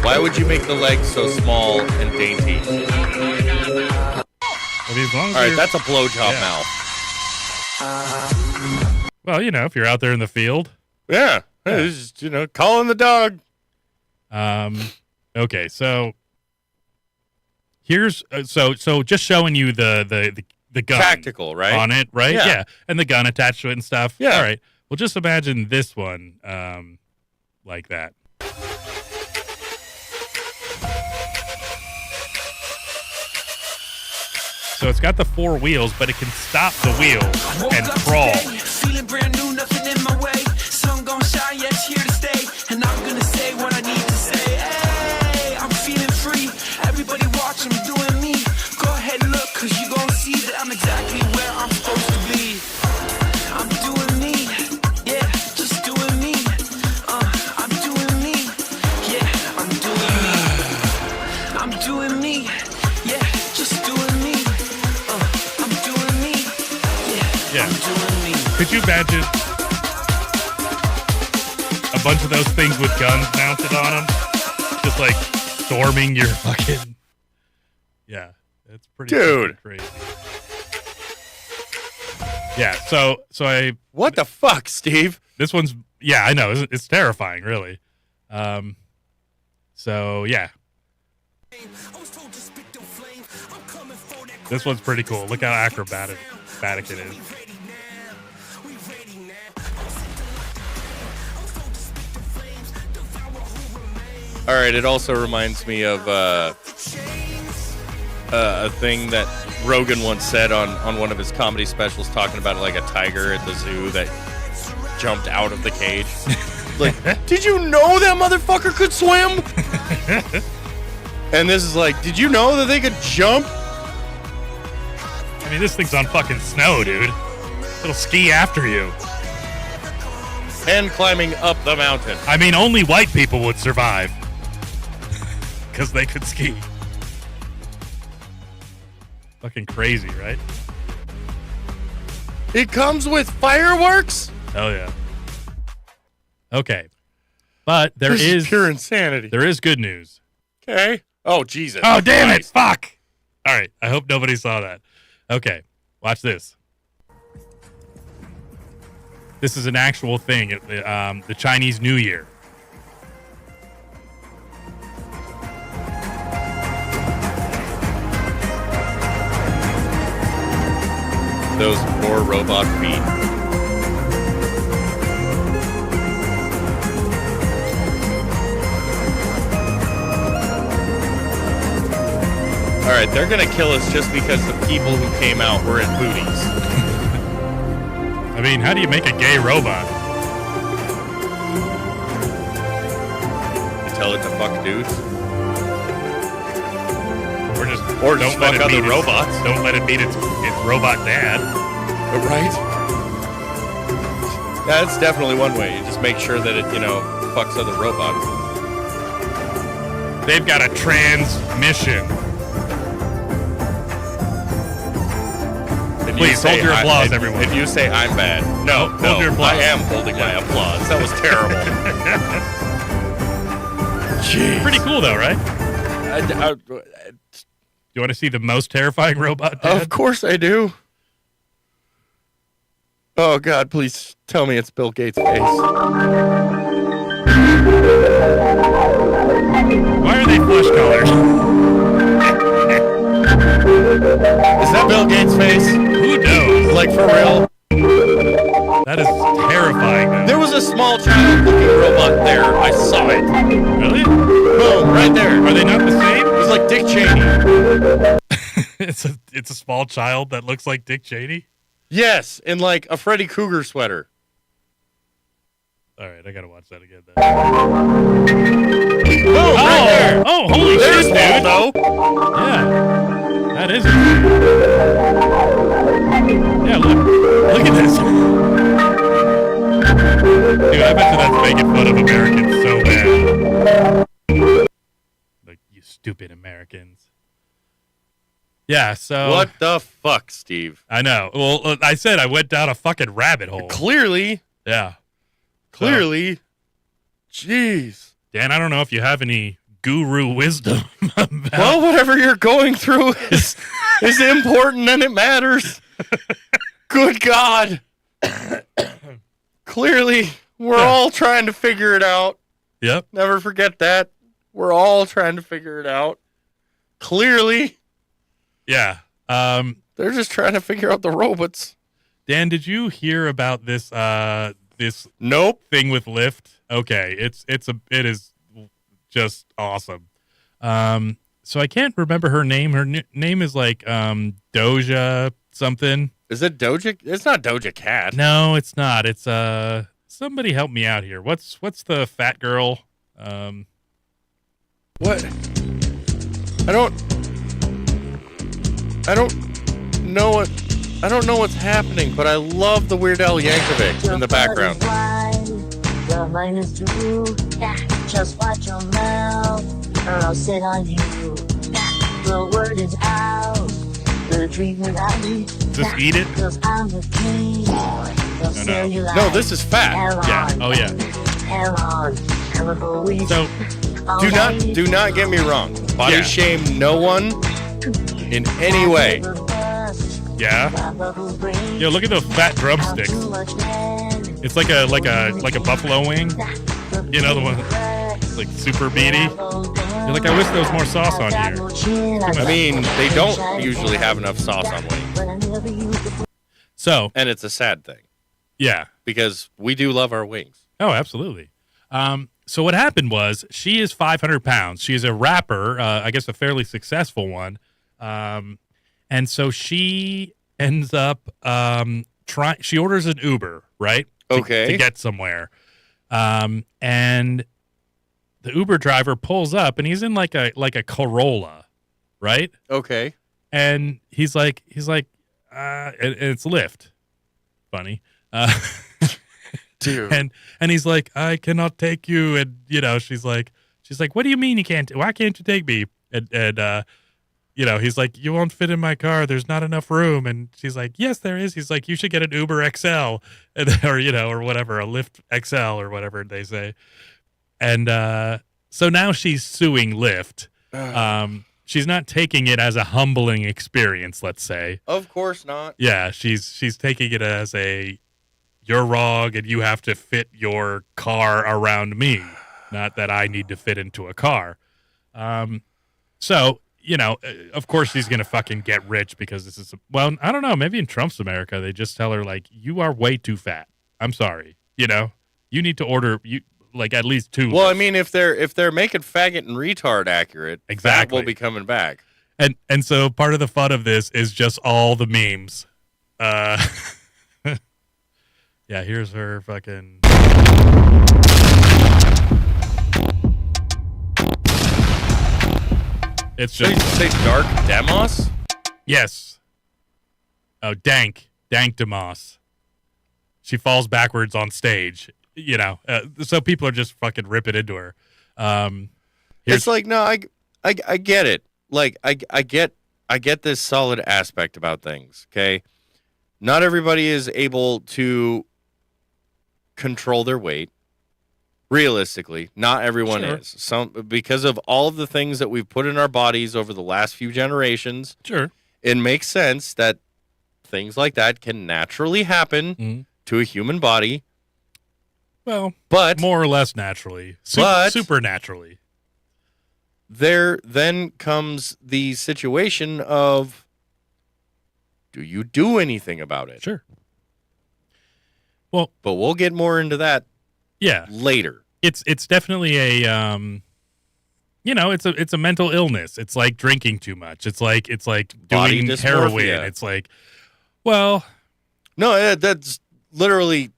Why would you make the legs so small and dainty? Well, as long as All right, you're- that's a blowjob mouth. Well, if you're out there in the field. Yeah. Hey, this is, calling the dog. Okay, so here's so just showing you the gun Tactical, right? on it, right? Yeah. And the gun attached to it and stuff. Yeah. All right. Well, just imagine this one like that. So it's got the 4 wheels, but it can stop the wheels and crawl. Feeling brand new, nothing in my way. Sun gon' shine, yeah, it's here to stay. And I'm gonna say what I need to say. Hey, I'm feeling free. Everybody watch, I'm doing me. Go ahead, look, cause you gon' see that I'm exactly where I'm supposed to be. I'm doing me, yeah, just doing me. I'm doing me, yeah, I'm doing me. I'm doing me, yeah, just doing me. I'm doing me, yeah, I'm doing me. Could you imagine a bunch of those things with guns mounted on them? Just like storming your fucking... Yeah, it's pretty Dude. crazy. Yeah, so What the fuck, Steve? this one's... Yeah, I know. It's terrifying, really. So, yeah. This one's pretty cool. Look how acrobatic it is. All right, it also reminds me of a thing that Rogan once said on one of his comedy specials, talking about like a tiger at the zoo that jumped out of the cage. Like, did you know that motherfucker could swim? And this is like, did you know that they could jump? I mean, this thing's on fucking snow, dude. It'll ski after you. And climbing up the mountain. I mean, only white people would survive. Because they could ski. Fucking crazy, right? It comes with fireworks? Hell yeah. Okay. But This is pure insanity. There is good news. Okay. Oh, Jesus. Oh, damn it. Fuck. All right. I hope nobody saw that. Okay. Watch this. This is an actual thing. The Chinese New Year. Those poor robot feet. All right, they're going to kill us just because the people who came out were in booties. I mean, how do you make a gay robot? You tell it to fuck dudes? Or just don't let fuck it other meet robots. Don't let it meet its robot dad. Right? That's definitely one way. You just make sure that it, fucks other robots. They've got a transmission. Please hold your applause, everyone. If you say I'm bad, no, hold your applause. I am holding my applause. That was terrible. Jeez. Pretty cool, though, right? Do you want to see the most terrifying robot dad? Of course I do. Oh, God, please tell me it's Bill Gates' face. Why are they flesh colors? Is that Bill Gates' face? Who knows? Like, for real? That is terrifying, though. There was a small child-looking robot there. I saw it. Really? Boom, right there. Are they not the same? It was like Dick Cheney. It's a small child that looks like Dick Cheney? Yes, in like a Freddy Krueger sweater. All right, I gotta watch that again then. Boom, right there. Oh, holy There's shit, dude. Waldo. Yeah, that is it. Yeah, look at this. Dude, I bet you that's making fun of Americans so bad. Like, you stupid Americans. Yeah, so... What the fuck, Steve? I know. Well, I said I went down a fucking rabbit hole. Clearly. Yeah. Clearly. Jeez. Dan, I don't know if you have any guru wisdom about... Well, whatever you're going through is important and it matters. Good God. Clearly, we're all trying to figure it out. Yep. Never forget that. We're all trying to figure it out. Clearly. Yeah. They're just trying to figure out the robots. Dan, did you hear about this this Nope. thing with Lyft? Okay, it is just awesome. So I can't remember her name. Her name is like Doja something. Is it Doja? It's not Doja Cat. No, it's not. It's somebody help me out here. What's the fat girl? What? I don't know what's happening, but I love the Weird Al Yankovic in the background. Your mind is true. Just watch your mouth, or I'll sit on you. The word is out. The dream without me. Just eat it? Cause I'm the king. No, this is fat. Yeah. Oh yeah. So Do not get me wrong. Body Yeah. shame no one in any way. yeah. Yo, look at those fat drumsticks. It's like a buffalo wing. You know, the one like super meaty. You're like, I wish there was more sauce on here. I mean, they don't usually have enough sauce on wings, So and it's a sad thing yeah. because we do love our wings. Oh, absolutely. So what happened was she is 500 pounds. She is a rapper, I guess a fairly successful one. And so she ends up she orders an Uber, right? Okay. To get somewhere. And the Uber driver pulls up and he's in like a Corolla, right? Okay. And he's like, and it's Lyft. Funny. Dude. And he's like, I cannot take you. And, she's like, what do you mean you can't? Why can't you take me? And he's like, you won't fit in my car. There's not enough room. And she's like, yes, there is. He's like, you should get an Uber XL or whatever, a Lyft XL or whatever they say. And so now she's suing Lyft. She's not taking it as a humbling experience, let's say. Of course not. Yeah, she's taking it as you're wrong and you have to fit your car around me, not that I need to fit into a car. So, of course she's going to fucking get rich because this is, I don't know, maybe in Trump's America, they just tell her, like, you are way too fat. I'm sorry. You need to order, at least 2. Well, I mean, if they're making faggot and retard accurate, exactly, that will be coming back. And so part of the fun of this is just all the memes. Yeah, here's her fucking. It's So you just say Dark Demos? yes. Oh, Dank Demos. She falls backwards on stage. So people are just fucking ripping into her. It's like, no, I get it. Like, I get this solid aspect about things. Okay, not everybody is able to control their weight. Realistically, not everyone Sure. is. Some, because of all of the things that we've put in our bodies over the last few generations. Sure. It makes sense that things like that can naturally happen to a human body. Well, but more or less naturally, supernaturally. There then comes the situation of, do you do anything about it? Sure. Well, but we'll get more into that. Yeah, later. It's definitely a it's a mental illness. It's like drinking too much. It's like Body doing dysmorphia. heroin. It's like, well, no, that's literally.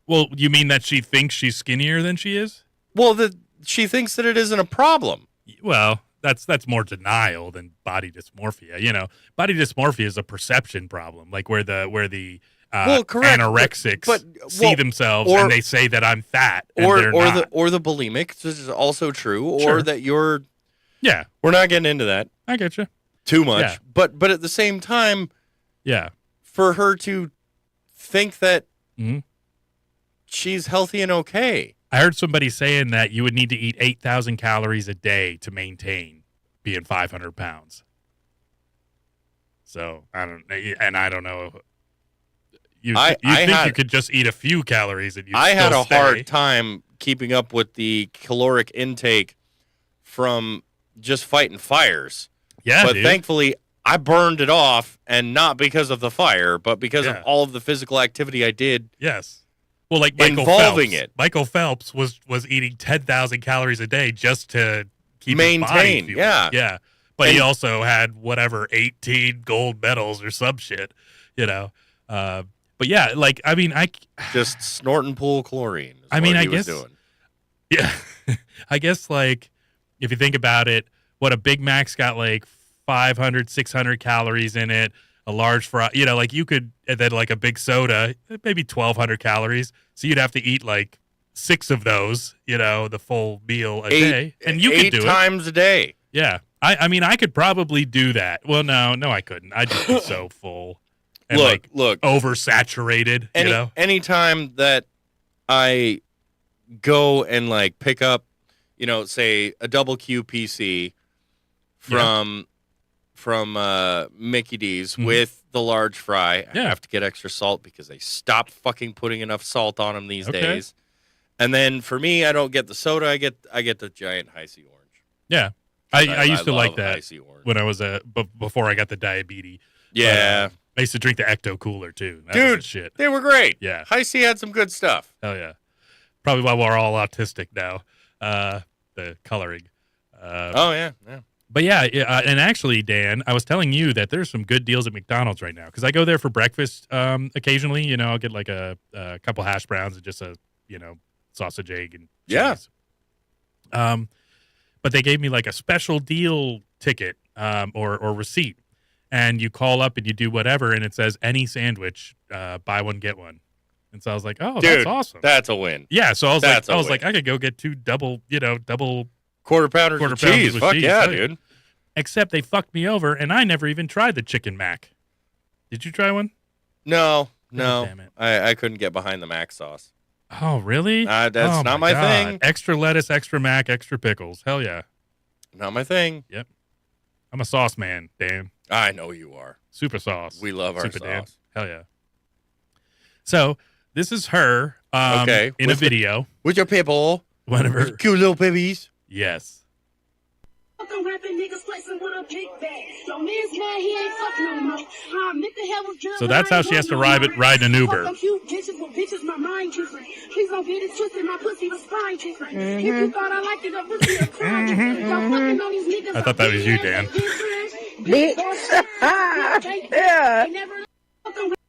Well, you mean that she thinks she's skinnier than she is? Well, she thinks that it isn't a problem. Well, that's more denial than body dysmorphia. Body dysmorphia is a perception problem, like where the anorexics see themselves and they say that I'm fat, and they're not. Or the bulimic. This is also true. Or that you're. Yeah, we're not getting into that. I get you. Too much, Yeah. but at the same time, yeah, for her to think that she's healthy and okay. I heard somebody saying that you would need to eat 8,000 calories a day to maintain being 500 pounds. So I don't know. You think you could just eat a few calories and you I still had a stay. hard time keeping up with the caloric intake from just fighting fires. Yeah, but dude. thankfully I burned it off, and not because of the fire, but because of all of the physical activity I did. Yes. Well, like Michael involving Phelps. it. Michael Phelps was eating 10,000 calories a day just to keep Maintain, his body fueled. yeah. Yeah. But he also had 18 gold medals or some shit, But yeah, I just snorting pool chlorine. I guess was doing. Yeah, I guess if you think about it, what a Big Mac's got 500, 600 calories in it. A large fry, you could, and then a big soda, maybe 1,200 calories. So you'd have to eat 6 of those, the full meal a day, and you could do it 8 times a day. Yeah, I could probably do that. Well, no, I couldn't. I'd just be so full. And look, oversaturated. Anytime that I go and pick up, say a double QPC from Mickey D's with the large fry, I have to get extra salt because they stopped fucking putting enough salt on them these days. And then for me, I don't get the soda. I get the giant High C orange. Yeah, I used to like that Icy orange. when I was before I got the diabetes. Yeah. I used to drink the Ecto Cooler too. That Dude, was the shit. They were great. Yeah. High C had some good stuff. Hell yeah. Probably why we're all autistic now. The coloring. Oh yeah. But yeah, and actually, Dan, I was telling you that there's some good deals at McDonald's right now because I go there for breakfast occasionally. You know, I'll get like a couple hash browns and just a sausage, egg, and cheese. Yeah. But they gave me like a special deal ticket or receipt, and you call up and you do whatever, and it says any sandwich, buy one get one. And so I was like, oh, Dude, that's awesome. That's a win. Yeah, so I was That's like, I could go get two double quarter pounders of cheese. with Fuck cheese. yeah, Oh, dude. Except they fucked me over, and I never even tried the chicken mac. Did you try one? No. damn it. I couldn't get behind the mac sauce. Oh, really? That's not my thing. Extra lettuce, extra mac, extra pickles. Hell yeah. Not my thing. Yep. I'm a sauce man, Dan. I know you are. Super sauce. We love our Super sauce. Dan. Hell yeah. So this is her Okay. in a video. With your people. Whatever. Cute little babies. Yes. Fucking rapping niggas flexing with a big bag. Yo, man's mad, he ain't fucking no more. What the hell was good, So but that's I how ain't she has to want no ride in an more. Uber. Fuck them cute bitches with bitches, my mind different. Please don't get it twisted, my pussy was fine different. If you thought I liked it, a pussy was fine different. Y'all fucking on these niggas. I thought that was you, Dan.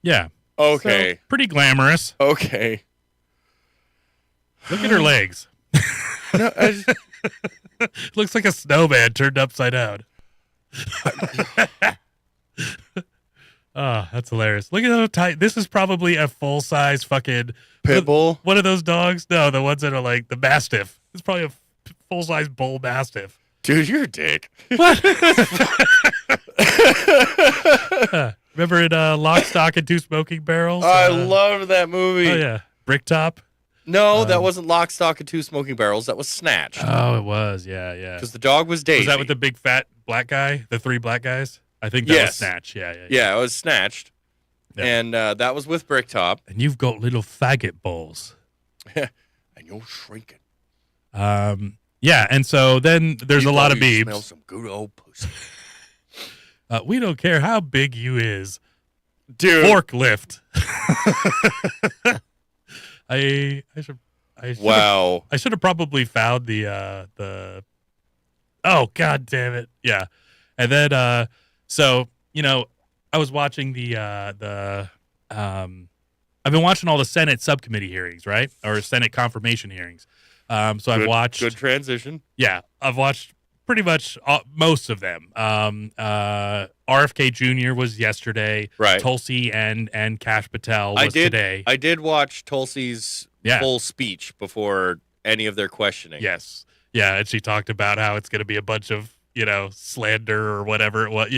Yeah. Okay. So, pretty glamorous. Okay. Look at her legs. No, Looks like a snowman turned upside down. Oh, that's hilarious. Look at how tight. This is probably a full-size fucking pit bull. One of those dogs? No, the ones that are like the Mastiff. It's probably a full-size bull Mastiff. Dude, you're a dick. What? Remember in Lock, Stock, and Two Smoking Barrels? I love that movie. Oh, yeah. Bricktop? No, that wasn't Lock, Stock, and Two Smoking Barrels. That was Snatched. Oh, it was. Yeah. Because the dog was Daisy. Was that with the big fat black guy? The three black guys? I think that was Snatch. Yeah. Yeah, it was Snatched. Yeah. And that was with Bricktop. And you've got little faggot balls. And you're shrinking. Yeah, and so then there's a lot of beeps. Smell some good old pussy. We don't care how big you is. Dude. Forklift. I should Wow. I should have probably found the oh god damn it. Yeah. And then so, I was watching I've been watching all the Senate subcommittee hearings, right? Or Senate confirmation hearings. So I've watched good transition. Yeah, I've watched pretty much most of them. RFK Jr. was yesterday. Right. Tulsi and Kash Patel was today. I did watch Tulsi's full speech before any of their questioning. Yes. Yeah, and she talked about how it's going to be a bunch of, slander or whatever it was,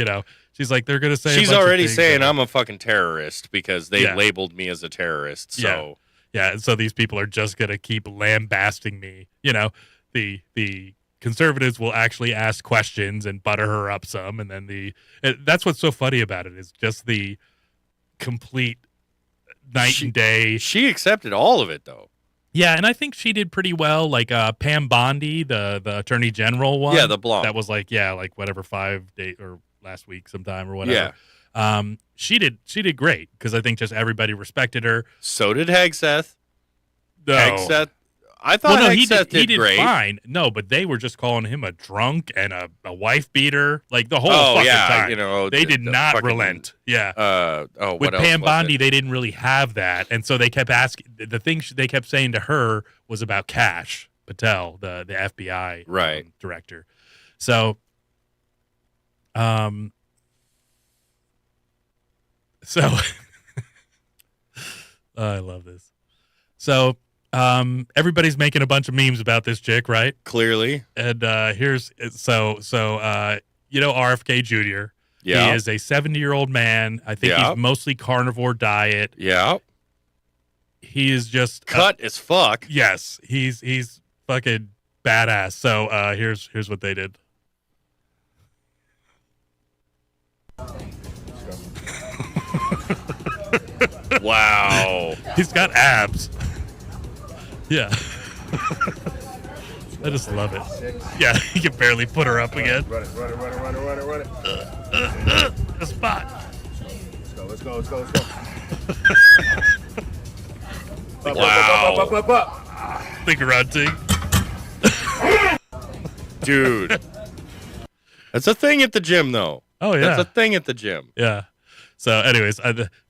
She's like, they're going to say she's already saying I'm a fucking terrorist because they labeled me as a terrorist. So yeah, and so these people are just going to keep lambasting me. The conservatives will actually ask questions and butter her up some, and then that's what's so funny about it is just the complete night and day. She accepted all of it, though. Yeah, and I think she did pretty well. Like Pam Bondi, the attorney general one. Yeah, the blonde. That was like whatever 5 days or last week sometime or whatever. Yeah. She did great because I think just everybody respected her. So did Hegseth. No. Hegseth. I thought Hegseth he did great. Fine. No, but they were just calling him a drunk and a wife beater, like the whole fucking time. They did not fucking relent. Yeah. With Pam Bondi, they didn't really have that, and so they kept asking. The thing they kept saying to her was about Kash Patel, the FBI director. So, I love this. So. Everybody's making a bunch of memes about this chick, right? Clearly. And here's RFK Jr. Yeah. He is a 70-year-old man. I think he's mostly carnivore diet. Yeah. He is just cut as fuck. Yes, he's fucking badass. So here's what they did. Wow. He's got abs. Yeah. I just love it. Yeah, he can barely put her up again. Run it. A spot. Let's go. Wow. Up. The grunting. Dude. That's a thing at the gym, though. Oh, yeah. That's a thing at the gym. Yeah. So, anyways,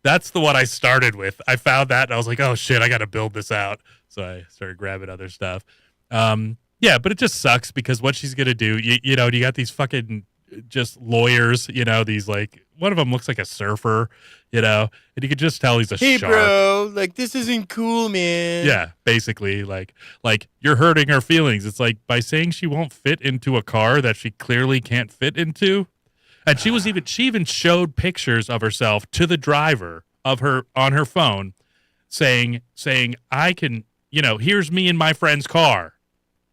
that's the one I started with. I found that, and I was like, oh, shit, I got to build this out. So I started grabbing other stuff. Yeah, but it just sucks because what she's going to do, you know, you got these fucking just lawyers, you know, these like, one of them looks like a surfer, you know, and you could just tell he's a Hey, shark. bro, like, this isn't cool, man. Yeah, basically, like you're hurting her feelings. It's like by saying she won't fit into a car that she clearly can't fit into. And she even showed pictures of herself to the driver of her on her phone saying, I can, you know, here's me in my friend's car.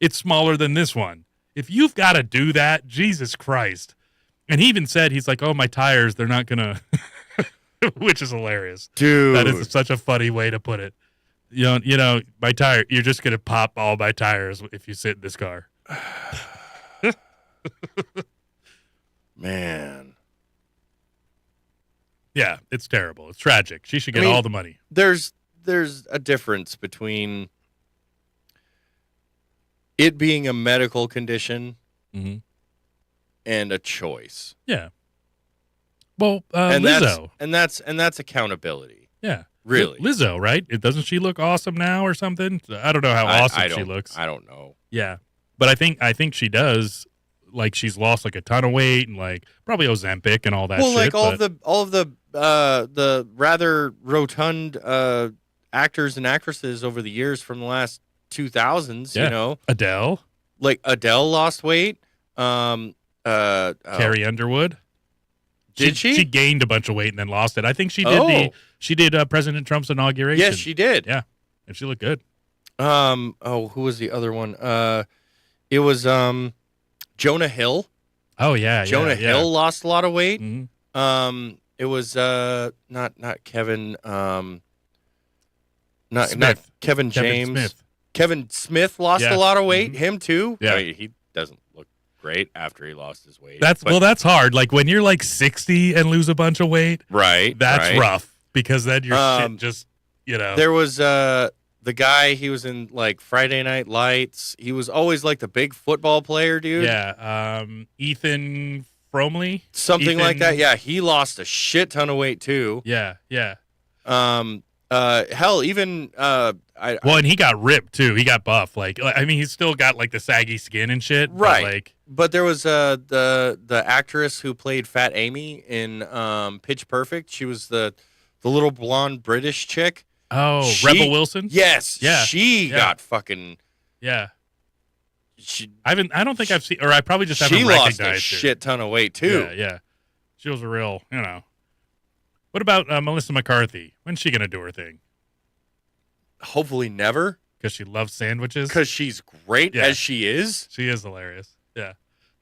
It's smaller than this one. If you've got to do that, Jesus Christ. And he even said, he's like, oh, my tires, they're not going to, which is hilarious. Dude. That is such a funny way to put it. You know, my tire, you're just going to pop all my tires if you sit in this car. Man. Yeah, it's terrible. It's tragic. She should get all the money. There's a difference between it being a medical condition and a choice. Yeah. Well, And Lizzo. That's accountability. Yeah. Really. Lizzo, right? Doesn't she look awesome now or something? I don't know how awesome she looks. I don't know. Yeah. But I think she does. Like she's lost like a ton of weight and like probably Ozempic and all that shit. Well, like all of the rather rotund actors and actresses over the years from the last 2000s, you know. Adele. Like Adele lost weight. Carrie Underwood. Did she? She gained a bunch of weight and then lost it. I think she did she did President Trump's inauguration. Yes, she did. Yeah. And she looked good. Who was the other one? It was Jonah Hill. Oh yeah. Jonah Hill lost a lot of weight. Mm-hmm. It was not Kevin not Smith. Kevin James. Smith. Kevin Smith lost a lot of weight. Him too. Yeah. I mean, he doesn't look great after he lost his weight. That's hard. Like when you're like 60 and lose a bunch of weight, right. That's rough because then your shit just, you know. There was the guy, he was in like Friday Night Lights. He was always like the big football player, dude. Yeah. Ethan Fromley. Something like that. Yeah, he lost a shit ton of weight too. Yeah. Hell, even and he got ripped too. He got buff. Like, I mean, he's still got like the saggy skin and shit. Right. But there was the actress who played Fat Amy in Pitch Perfect. She was the little blonde British chick. Oh, Rebel Wilson. Yes. Yeah. She got fucking. Yeah. She. I don't think I've seen, or I probably just haven't recognized her. She lost a shit ton of weight too. Yeah. She was a real, you know. What about Melissa McCarthy? When's she gonna do her thing? Hopefully never. Because she loves sandwiches. Because she's great as she is. She is hilarious. Yeah.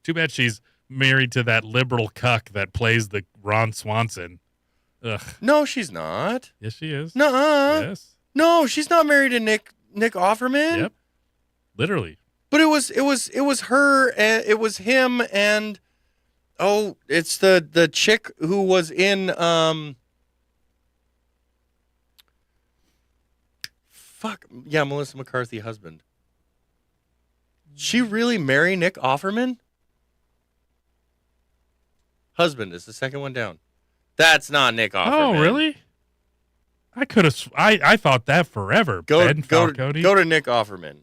Too bad she's married to that liberal cuck that plays the Ron Swanson. Ugh. No, she's not. Yes, she is. Nuh-uh. Yes. No, she's not married to Nick Offerman. Yep. Literally. But it was her and it was him and it's the chick who was in Melissa McCarthy husband. She really marry Nick Offerman? Husband is the second one down. That's not Nick Offerman. Oh, really? I could have. I thought that forever. Ben Falcone. Go to Nick Offerman.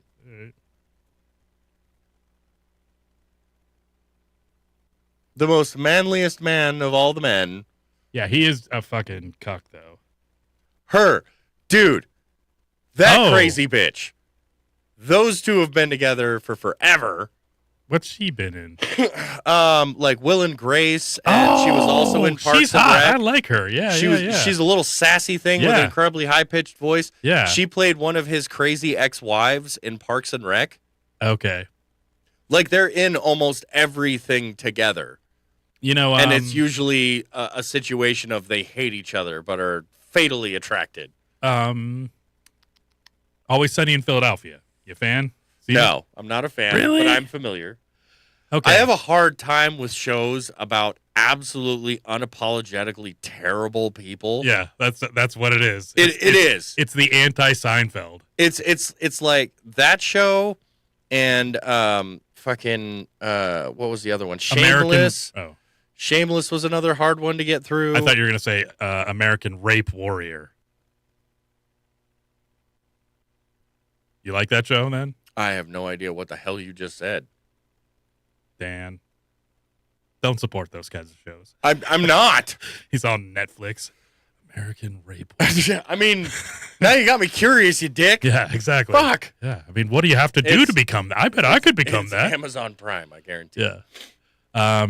The most manliest man of all the men. Yeah, he is a fucking cuck, though. Her. Dude. That crazy bitch. Those two have been together for forever. What's she been in? Like Will and Grace, and she was also in Parks she's and hot. Rec. I like her. Yeah, She's a little sassy thing with an incredibly high-pitched voice. Yeah. She played one of his crazy ex-wives in Parks and Rec. Okay. Like, they're in almost everything together. You know, and it's usually a situation of they hate each other but are fatally attracted. Always Sunny in Philadelphia. You a fan? No, I'm not a fan, Really? but I'm familiar. Okay. I have a hard time with shows about absolutely unapologetically terrible people. Yeah, that's what it is. It is. It's the anti-Seinfeld. It's like that show and fucking what was the other one? Shameless. Shameless was another hard one to get through. I thought you were gonna say American Rape Warrior. You like that show, then? I have no idea what the hell you just said. Dan, don't support those kinds of shows. I'm not. He's on Netflix. American Rape Warrior. I mean, now you got me curious, you dick. Yeah, exactly. Fuck. Yeah, I mean, what do you have to do to become that? I bet I could become that. Amazon Prime, I guarantee. Yeah.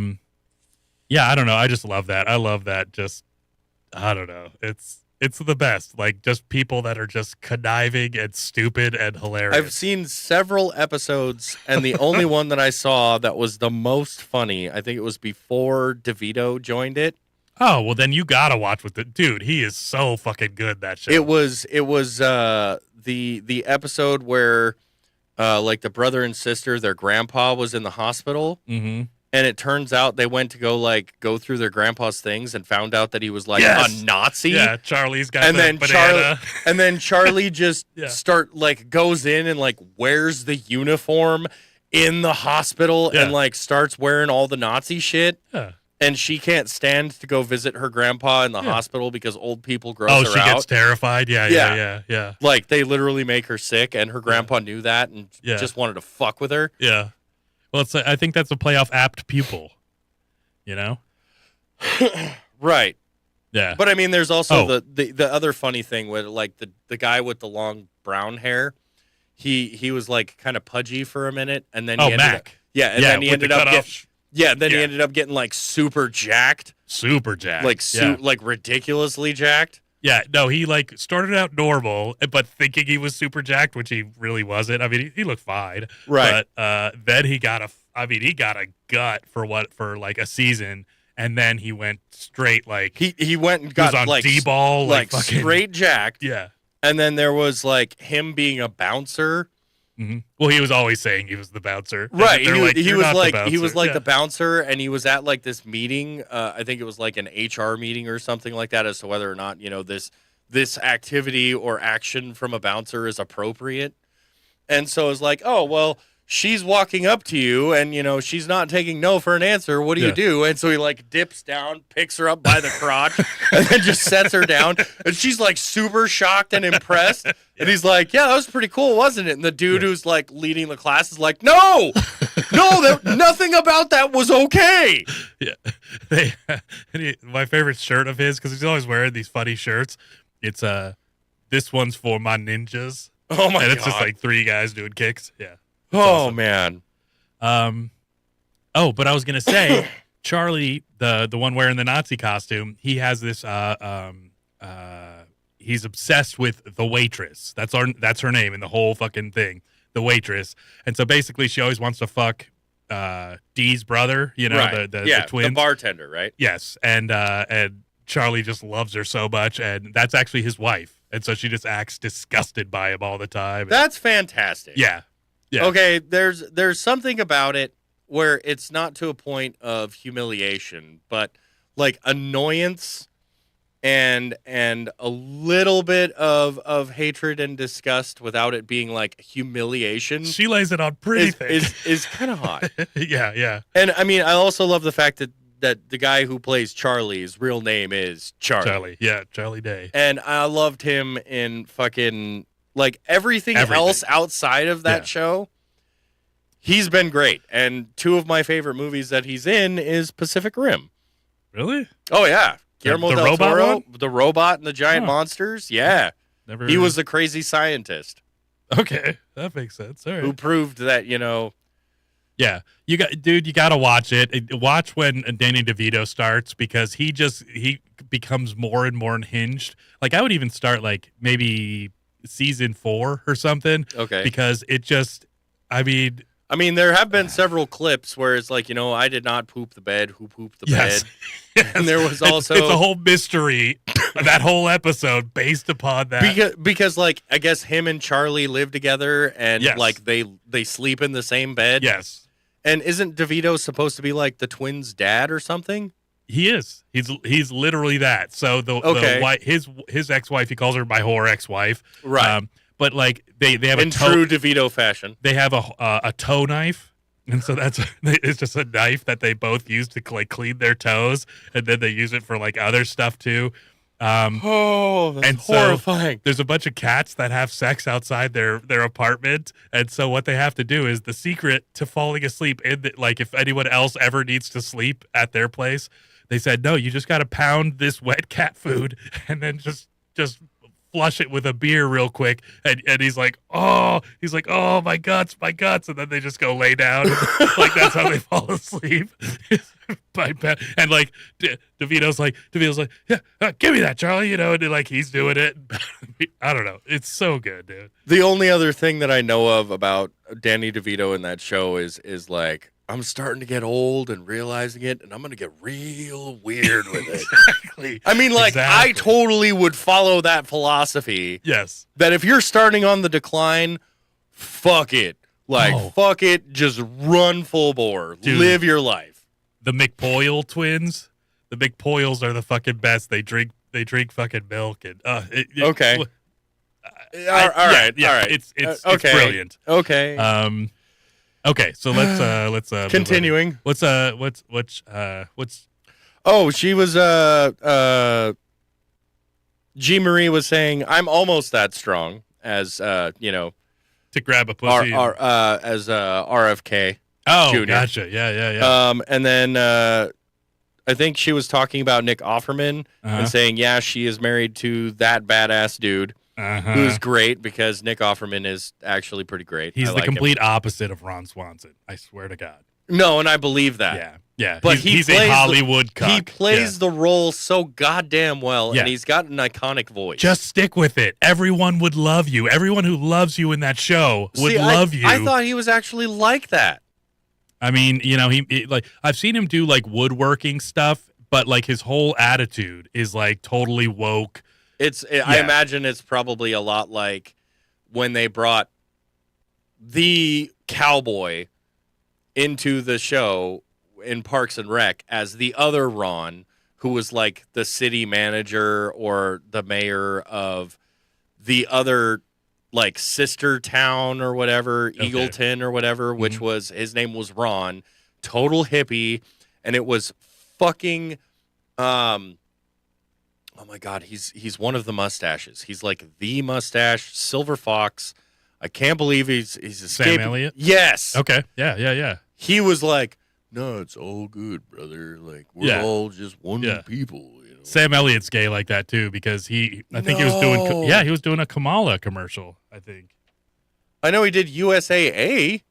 Yeah, I don't know. I just love that. I love that. Just, I don't know. It's the best. Like, just people that are just conniving and stupid and hilarious. I've seen several episodes, and the only one that I saw that was the most funny, I think it was before DeVito joined it. Oh, well, then you gotta watch with the dude. He is so fucking good, that show. It was the episode where like the brother and sister, their grandpa was in the hospital. Mm-hmm. And it turns out they went to go through their grandpa's things and found out that he was like a Nazi. Yeah, Charlie's got and the then banana. And then Charlie just goes in and like wears the uniform in the hospital and like starts wearing all the Nazi shit. Yeah. And she can't stand to go visit her grandpa in the hospital because old people gross her out. Oh, she gets terrified? Yeah. Like, they literally make her sick, and her grandpa knew that and just wanted to fuck with her. Yeah. Well, I think that's a playoff apt pupil, you know? Right. Yeah. But, I mean, there's also the other funny thing with, like, the guy with the long brown hair. He was, like, kind of pudgy for a minute, and then he ended Mac. up... Yeah, and then he ended up getting... Yeah, then he Yeah. ended up getting, like, super jacked. Super jacked. Like ridiculously jacked. Yeah, no, he, like, started out normal, but thinking he was super jacked, which he really wasn't. I mean, he looked fine. Right. But then he got a gut for like, a season, and then he went straight, like... He went and got, was on like... D-ball, like fucking, straight jacked. Yeah. And then there was, like, him being a bouncer. Mm-hmm. Well, he was always saying he was the bouncer. Right. He was like the bouncer, and he was at like this meeting. I think it was like an HR meeting or something like that, as to whether or not, you know, this activity or action from a bouncer is appropriate. And so it's like, oh, well, she's walking up to you, and, you know, she's not taking no for an answer. What do you do? And so he like dips down, picks her up by the crotch, and then just sets her down. And she's like super shocked and impressed. And he's like, yeah, that was pretty cool, wasn't it? And the dude who's like leading the class is like, no, nothing about that was okay. Yeah. My favorite shirt of his, because he's always wearing these funny shirts. It's this one's for my ninjas. Oh my God. And it's just like three guys doing kicks. Yeah. Oh, man. But I was gonna say, Charlie, the one wearing the Nazi costume, he has this he's obsessed with the waitress. That's her name in the whole fucking thing, the waitress. And so basically she always wants to fuck Dee's brother, you know, right. the twins. The bartender, right? Yes. And Charlie just loves her so much, and that's actually his wife. And so she just acts disgusted by him all the time. That's fantastic. Yeah. Yeah. Okay, there's something about it where it's not to a point of humiliation, but like annoyance and a little bit of hatred and disgust without it being like humiliation. She lays it on pretty thick. Is kind of hot. Yeah. And I mean, I also love the fact that the guy who plays Charlie's real name is Charlie. Yeah, Charlie Day. And I loved him in fucking like everything. Else outside of that show. He's been great. And two of my favorite movies that he's in is Pacific Rim. Really? Oh, yeah. Guillermo del robot Toro, one? the robot and the giant monsters. Yeah. Never. He was the crazy scientist. Okay. That makes sense. All right. Who proved that, you know. Yeah. You got to watch it. Watch when Danny DeVito starts, because he becomes more and more unhinged. Like, I would even start like maybe season 4 or something. Okay. Because it just, I mean, there have been several clips where it's like, you know, I did not poop the bed. Who pooped the bed? And there was also... It's a whole mystery, that whole episode, based upon that. Because, like, I guess him and Charlie live together, and, like, they sleep in the same bed. Yes. And isn't DeVito supposed to be, like, the twins' dad or something? He is. He's literally that. So his ex-wife, he calls her my whore ex-wife. Right. But like they have in true DeVito fashion. They have a toe knife, and so it's just a knife that they both use to like clean their toes, and then they use it for like other stuff too. That's horrifying. So there's a bunch of cats that have sex outside their apartment, and so what they have to do is the secret to falling asleep. Like if anyone else ever needs to sleep at their place, they said no. You just got to pound this wet cat food, and then just flush it with a beer real quick, and he's like, oh my guts, and then they just go lay down. Like that's how they fall asleep. And like DeVito's like, yeah, give me that, Charlie, and like he's doing it. I don't know, it's so good, dude. The only other thing that I know of about Danny DeVito in that show is like, I'm starting to get old and realizing it, and I'm going to get real weird with it. Exactly. I mean, like, I totally would follow that philosophy. Yes. That if you're starting on the decline, fuck it. Like, fuck it. Just run full bore. Dude, live your life. The McPoyle twins. The McPoyles are the fucking best. They drink fucking milk. And okay. All right. It's brilliant. Okay. Okay, so let's continuing. What's Oh, she was G Marie was saying I'm almost that strong as to grab a pussy as RFK. Oh, Jr. Gotcha. Yeah. And then I think she was talking about Nick Offerman and saying, yeah, she is married to that badass dude. Who's great because Nick Offerman is actually pretty great. He's the complete opposite of Ron Swanson. I swear to God. No, and I believe that. Yeah. But he's a Hollywood cuck. He plays the role so goddamn well, and he's got an iconic voice. Just stick with it. Everyone would love you. Everyone who loves you in that show would love you. I thought he was actually like that. I mean, he like I've seen him do like woodworking stuff, but like his whole attitude is like totally woke. I imagine it's probably a lot like when they brought the cowboy into the show in Parks and Rec as the other Ron, who was like the city manager or the mayor of the other like sister town or whatever, Eagleton or whatever, which was, his name was Ron, total hippie, and it was fucking oh my God, he's one of the mustaches. He's like the mustache, Silver Fox. I can't believe he's escaping. Sam Elliott? Yes. Okay. Yeah. He was like, no, it's all good, brother. Like, we're all just one people. Sam Elliott's gay like that too because he was doing a Kamala commercial, I think. I know he did USAA.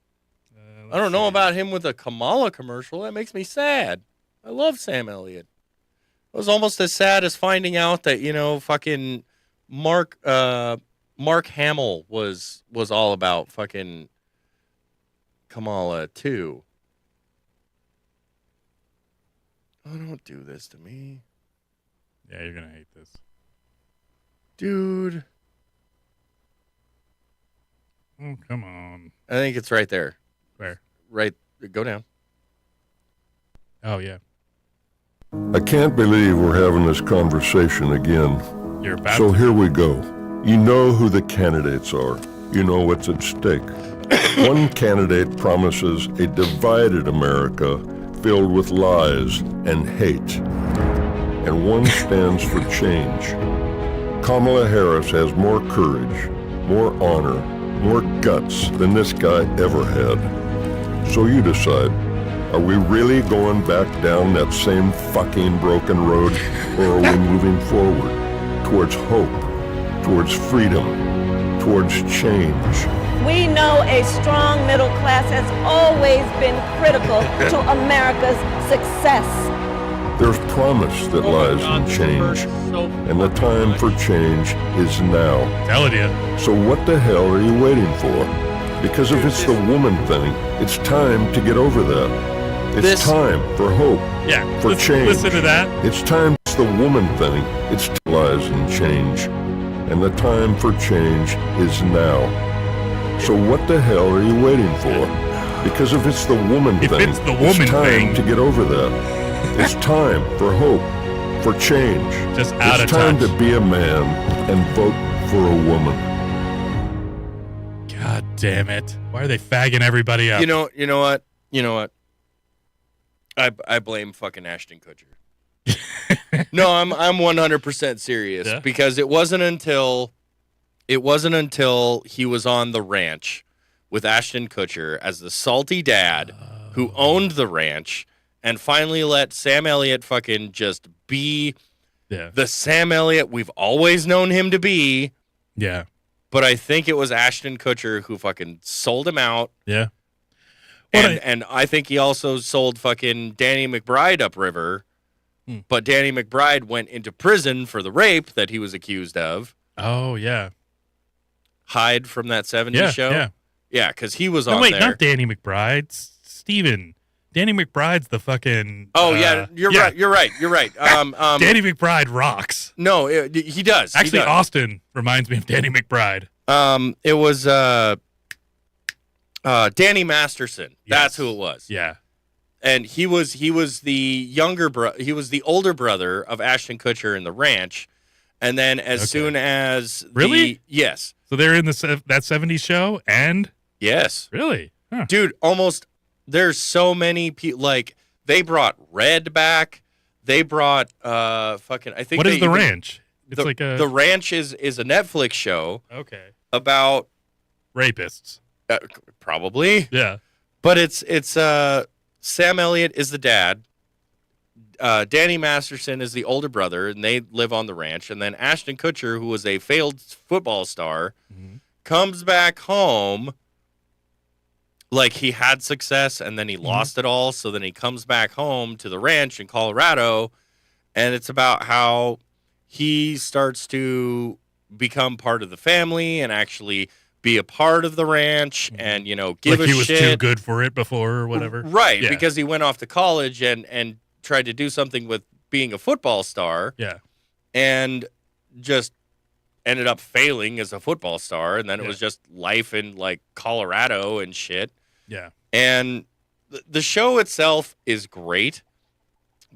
I don't know about him with a Kamala commercial. That makes me sad. I love Sam Elliott. It was almost as sad as finding out that, fucking Mark Hamill was all about fucking Kamala too. Oh, don't do this to me. Yeah, you're gonna hate this. Dude. Oh, come on. I think it's right there. Where? Right. Go down. Oh, yeah. I can't believe we're having this conversation again. You're about So here we go. You know who the candidates are. You know what's at stake. One candidate promises a divided America filled with lies and hate. And one stands for change. Kamala Harris has more courage, more honor, more guts than this guy ever had. So you decide. Are we really going back down that same fucking broken road, or are we moving forward, towards hope, towards freedom, towards change? We know a strong middle class has always been critical to America's success. There's promise that lies in change, and the time for change is now. Telling you. So what the hell are you waiting for? Because if it's the woman thing, it's time to get over that. It's time for hope, for change. Listen to that. It's time for the woman thing. It's lies and change. And the time for change is now. So what the hell are you waiting for? Because if it's the woman thing, it's time to get over that. It's time for hope, for change. Just out it's of time touch. to be a man and vote for a woman. God damn it! Why are they fagging everybody up? You know what? I blame fucking Ashton Kutcher. No, I'm 100% serious because it wasn't until he was on the ranch with Ashton Kutcher as the salty dad who owned the ranch and finally let Sam Elliott fucking just be the Sam Elliott we've always known him to be. Yeah. But I think it was Ashton Kutcher who fucking sold him out. Yeah. And I think he also sold fucking Danny McBride upriver. But Danny McBride went into prison for the rape that he was accused of. Oh, yeah. Hide from that 70s show? Yeah. Yeah, because he was No, on wait, there. not Danny McBride. Steven. Danny McBride's the fucking... Oh, yeah, you're right. You're right. Danny McBride rocks. No, he does. Actually, he does. Austin reminds me of Danny McBride. It was Danny Masterson. Yes. That's who it was. Yeah. And he was the he was the older brother of Ashton Kutcher in the ranch. And then as soon as Really? Yes. So they're in that 70s show and Yes. really? Huh. Dude, almost there's so many people like they brought Red back. They brought fucking I think What is the ranch? It's like a The Ranch is a Netflix show. Okay. About rapists. Probably. Yeah. But it's Sam Elliott is the dad. Danny Masterson is the older brother, and they live on the ranch. And then Ashton Kutcher, who was a failed football star, comes back home. Like he had success, and then he lost it all. So then he comes back home to the ranch in Colorado, and it's about how he starts to become part of the family and actually be a part of the ranch and, give like a he was shit. too good for it before or whatever. Right, Yeah. because he went off to college and tried to do something with being a football star. Yeah. And just ended up failing as a football star. And then it was just life in like Colorado and shit. Yeah. And the show itself is great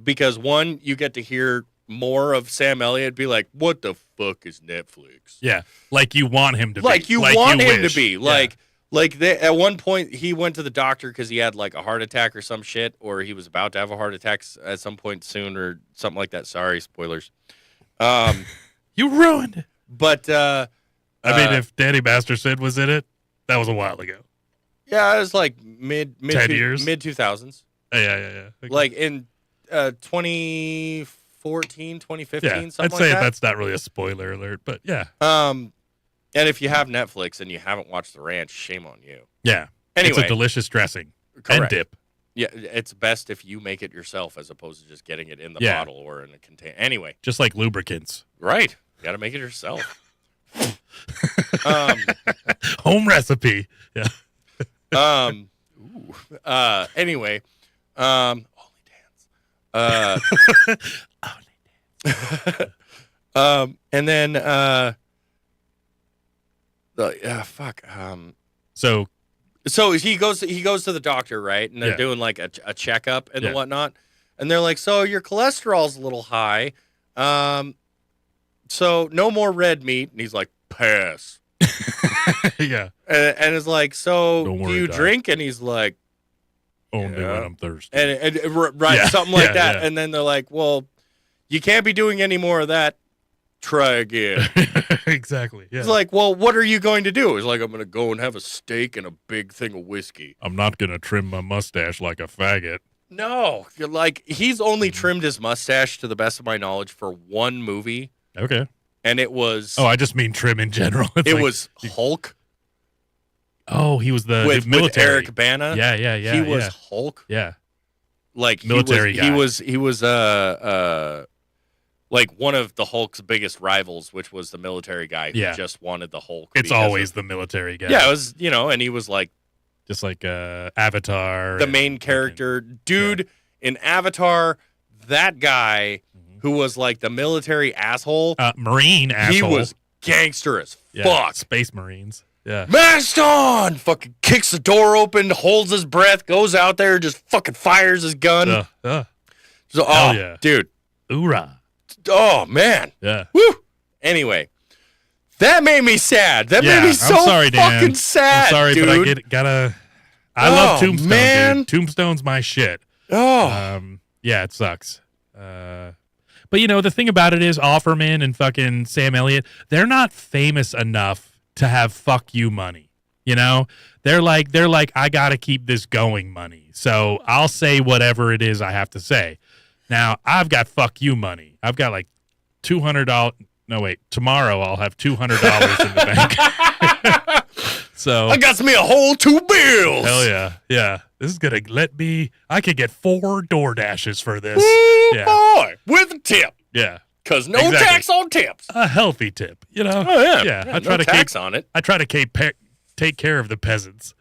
because, one, you get to hear more of Sam Elliott be like, what the fuck is Netflix? Yeah. Like you want him to be. Like you want him wish. to be. At one point, he went to the doctor because he had like a heart attack or some shit, or he was about to have a heart attack at some point soon or something like that. Sorry, spoilers. You ruined it. But I mean, if Danny Masterson was in it, that was a while ago. yeah, it was like mid 10 years? mid 2000s. Yeah. Okay. Like in 2014, 2015, yeah, something I'd like say that. that's not really a spoiler alert, but yeah. And if you have Netflix and you haven't watched The Ranch, shame on you. Yeah. Anyway. It's a delicious dressing and Correct. dip. Yeah, it's best if you make it yourself as opposed to just getting it in the Yeah. bottle or in a container. Anyway. Just like lubricants. Right. You got to make it yourself. Home recipe. Yeah. Anyway. Only dance. And then fuck. So he goes to the doctor, right? And they're doing like a checkup and whatnot. And they're like, so your cholesterol's a little high. So no more red meat. And he's like, pass. Yeah. And it's like, so Don't do worry, you Doc. drink? And he's like, Only when I'm thirsty. and right, Yeah, something like yeah, that. yeah. And then they're like, well, you can't be doing any more of that. Try again. Exactly. Yeah. It's like, well, what are you going to do? It's like, I'm going to go and have a steak and a big thing of whiskey. I'm not going to trim my mustache like a faggot. No, you're like, he's only trimmed his mustache, to the best of my knowledge, for one movie. Okay. And it was... Oh, I just mean trim in general. It's it like- was Hulk Oh, he was the with military. Eric Bana. Yeah. He was Hulk. Yeah. Like, Military guy. he was like one of the Hulk's biggest rivals, which was the military guy who just wanted the Hulk. It's because always of- the military guy. Yeah, it was, and he was like Just like Avatar. the main character. Dude, in Avatar, that guy who was like the military asshole, Marine asshole. he was gangster as fuck. Space Marines. Yeah. Masked on! Fucking kicks the door open, holds his breath, goes out there, just fucking fires his gun. So, Hell yeah. dude. Hoorah. Oh, man. Yeah. Woo. Anyway, that made me sad. That made me so I'm sorry, Dan. fucking sad, I'm sorry, dude. but I love Tombstone, man. dude. Tombstone's my shit. Oh. Yeah, it sucks. But the thing about it is Offerman and fucking Sam Elliott, they're not famous enough to have fuck you money. They're like, I gotta keep this going money. So I'll say whatever it is I have to say. Now I've got fuck you money. I've got like $200. No, wait, tomorrow I'll have $200 in the bank. So I got me a whole 2 bills. Hell yeah. Yeah. This is going to I could get 4 DoorDashes for this. Ooh, Yeah. boy, with a tip. Yeah. Because no Exactly. tax on tips. A healthy tip, Oh, yeah. Yeah. I no try to tax on it. I try to take care of the peasants.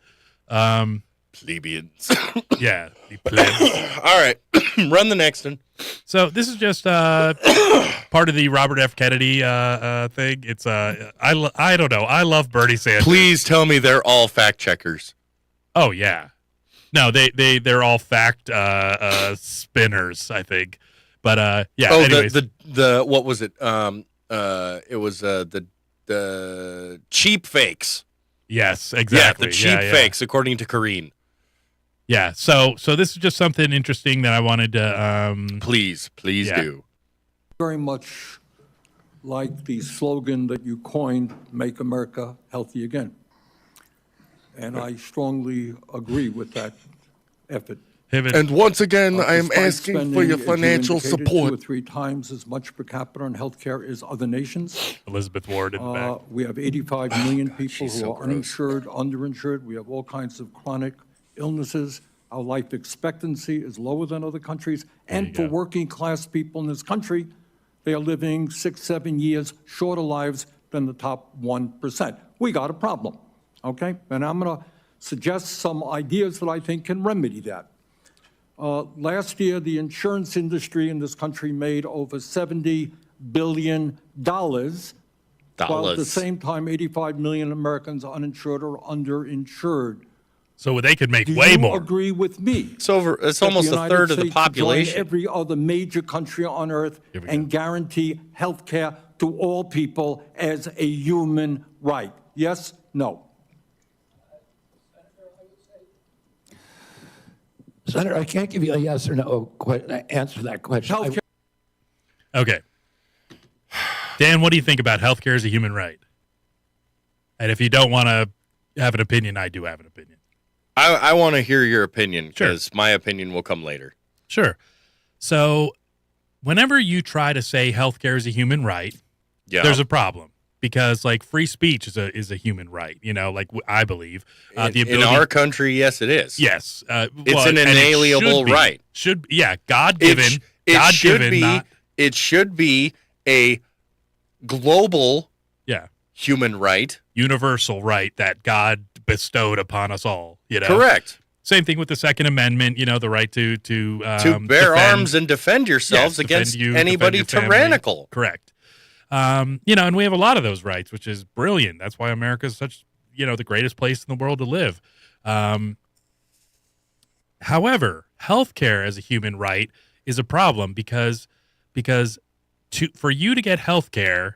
Plebeians. Yeah. The plebs. All right. Run the next one. So this is just part of the Robert F. Kennedy thing. It's I don't know. I love Bernie Sanders. Please tell me they're all fact checkers. Oh yeah. No, they're all fact spinners, I think. But yeah. Oh, anyways. the what was it? It was the cheap fakes. Yes, exactly. Yeah, the cheap fakes, according to Karine. Yeah. So this is just something interesting that I wanted to. Please do. Very much like the slogan that you coined, "Make America Healthy Again," and I strongly agree with that effort. And once again, I am Despite asking for spending, your as you financial indicated, support. 2 or 3 times as much per capita on healthcare as other nations. Elizabeth Ward in the back. We have 85 million people She's who so are gross. uninsured, underinsured. We have all kinds of chronic illnesses. Our life expectancy is lower than other countries. And for working class people in this country, they are living 6-7 years shorter lives than the top 1%. We got a problem, okay? And I'm going to suggest some ideas that I think can remedy that. Last year, the insurance industry in this country made over $70 billion, while at the same time, 85 million Americans are uninsured or underinsured. So they could make Do way you more. agree with me? It's that almost the a United third of the States should join population. every other major country on earth and guarantee health care to all people as a human right? Yes? No? Senator, I can't give you a yes or no answer to that question. Healthcare. Okay. Dan, what do you think about healthcare as a human right? And if you don't want to have an opinion, I do have an opinion. I want to hear your opinion Sure. because my opinion will come later. Sure. So whenever you try to say healthcare is a human right, Yeah. there's a problem. Because like free speech is a human right, like I believe the ability in our country, yes, it is. Yes, It's an and it inalienable should be. right. God given. God given. It should be a global human right, universal right that God bestowed upon us all. Correct. Same thing with the Second Amendment. The right to bear arms and defend yourselves against anybody tyrannical. Correct. And we have a lot of those rights, which is brilliant. That's why America is such, the greatest place in the world to live. However, healthcare as a human right is a problem because for you to get healthcare,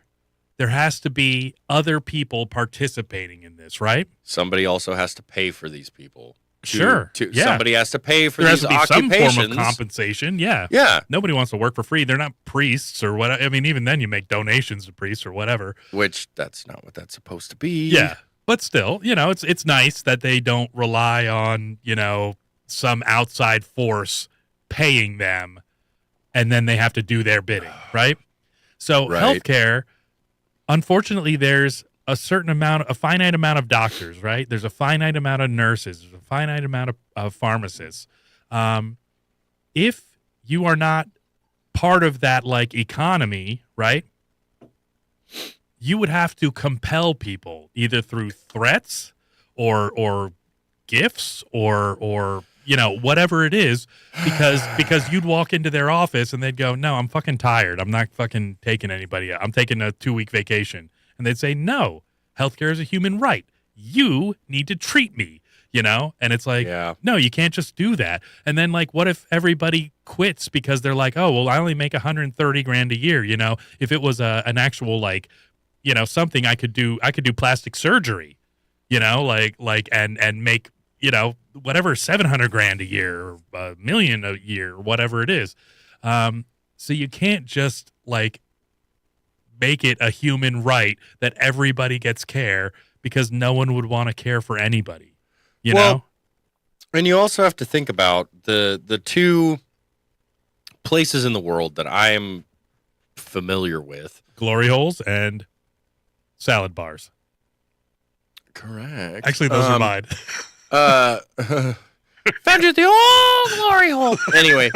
there has to be other people participating in this, right? Somebody also has to pay for these people. Sure. Yeah. Somebody has to pay for there these has to be occupations. some form of compensation. Yeah. Yeah. Nobody wants to work for free. They're not priests or what. I mean, even then you make donations to priests or whatever. Which that's not what that's supposed to be. Yeah. But still, it's nice that they don't rely on, some outside force paying them and then they have to do their bidding, right? So healthcare, unfortunately, there's a finite amount of doctors, right? There's a finite amount of nurses. There's a finite amount of pharmacists. If you are not part of that economy, right, you would have to compel people either through threats or gifts or whatever it is, because you'd walk into their office and they'd go, "No, I'm fucking tired. I'm not fucking taking anybody out. I'm taking a 2-week vacation." And they'd say, "No, healthcare is a human right. You need to treat me. you know? And it's like, no, you can't just do that. And then like, what if everybody quits because they're like, oh, well, I only make 130 grand a year. You know, if it was an actual, like, you know, something I could do plastic surgery, you know, and make, you know, whatever, 700 grand a year or $1 million a year or whatever it is. So you can't just like make it a human right that everybody gets care, because no one would want to care for anybody. You know? And you also have to think about the two places in the world that I'm familiar with. Glory holes and salad bars. Correct. Actually, those are mine. Found you at the old glory hole. Anyway,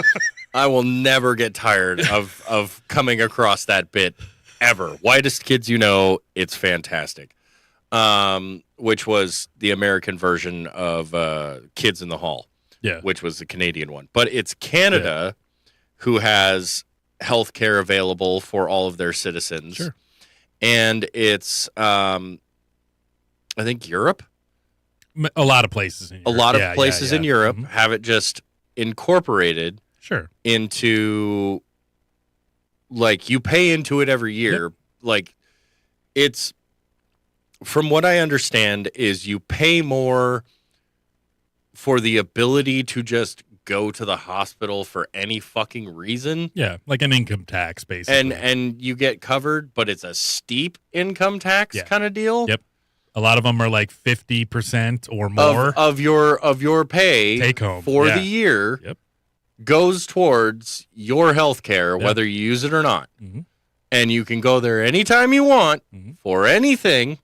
I will never get tired of coming across that bit ever. Whitest Kids You Know, it's fantastic. Which was the American version of Kids in the Hall, which was the Canadian one. But it's Canada who has health care available for all of their citizens. Sure. And it's, I think, Europe. A lot of places in Europe. A lot of places in Europe have it just incorporated into, like, you pay into it every year. Like, it's... From what I understand is you pay more for the ability to just go to the hospital for any fucking reason. Yeah, like an income tax, basically. And you get covered, but it's a steep income tax kind of deal. Yep. A lot of them are like 50% or more of your pay take home for the year. Yep. Goes towards your health care, whether you use it or not. Mm-hmm. And you can go there anytime you want for anything.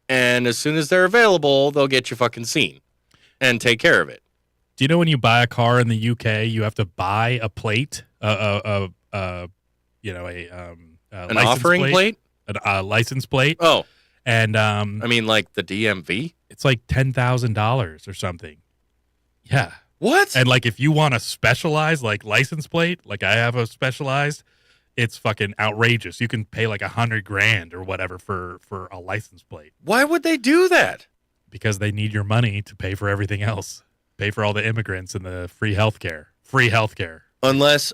And as soon as they're available, they'll get you fucking seen and take care of it. Do you know when you buy a car in the UK, you have to buy a plate, an offering plate, a license plate? Oh, and I mean, like the DMV. It's like $10,000 or something. Yeah. What? And like, if you want a specialized like license plate, like I have a specialized. It's fucking outrageous. You can pay like $100 grand or whatever for a license plate. Why would they do that? Because they need your money to pay for everything else. Pay for all the immigrants and the free healthcare. Free healthcare. Unless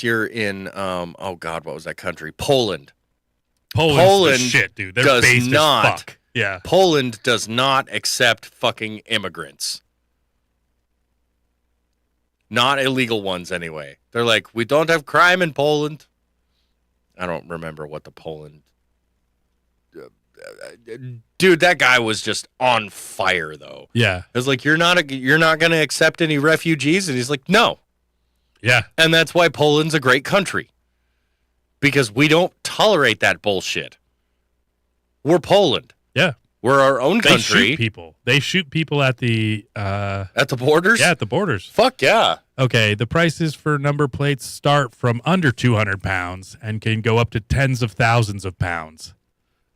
you're in oh God, what was that country? Poland. Poland's the shit, dude. They're does based not. As fuck. Yeah. Poland does not accept fucking immigrants. Not illegal ones, anyway. They're like, we don't have crime in Poland. I don't remember what the Poland... Dude, that guy was just on fire, though. Yeah. It was like, you're not going to accept any refugees? And he's like, no. Yeah. And that's why Poland's a great country. Because we don't tolerate that bullshit. We're Poland. Yeah. We're our own country. They shoot people. They shoot people at the... at the borders? Yeah, at the borders. Fuck yeah. Okay, the prices for number plates start from under 200 pounds and can go up to tens of thousands of pounds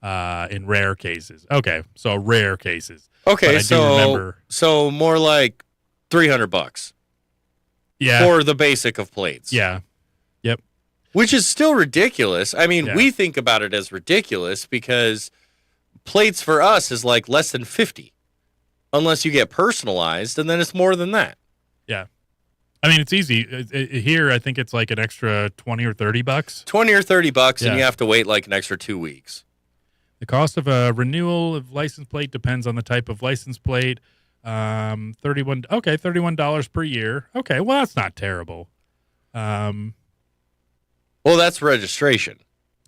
in rare cases. Okay, so rare cases. Okay, so more like $300. Yeah. For the basic of plates. Yeah. Yep. Which is still ridiculous. I mean, Yeah. we think about it as ridiculous because plates for us is like less than 50. Unless you get personalized, and then it's more than that. Yeah. I mean, it's easy. Here, I think it's like an extra $20 or $30. $20 or $30, Yeah. and you have to wait like an extra 2 weeks. The cost of a renewal of license plate depends on the type of license plate. $31 per year. Okay, well, that's not terrible. Well, that's registration.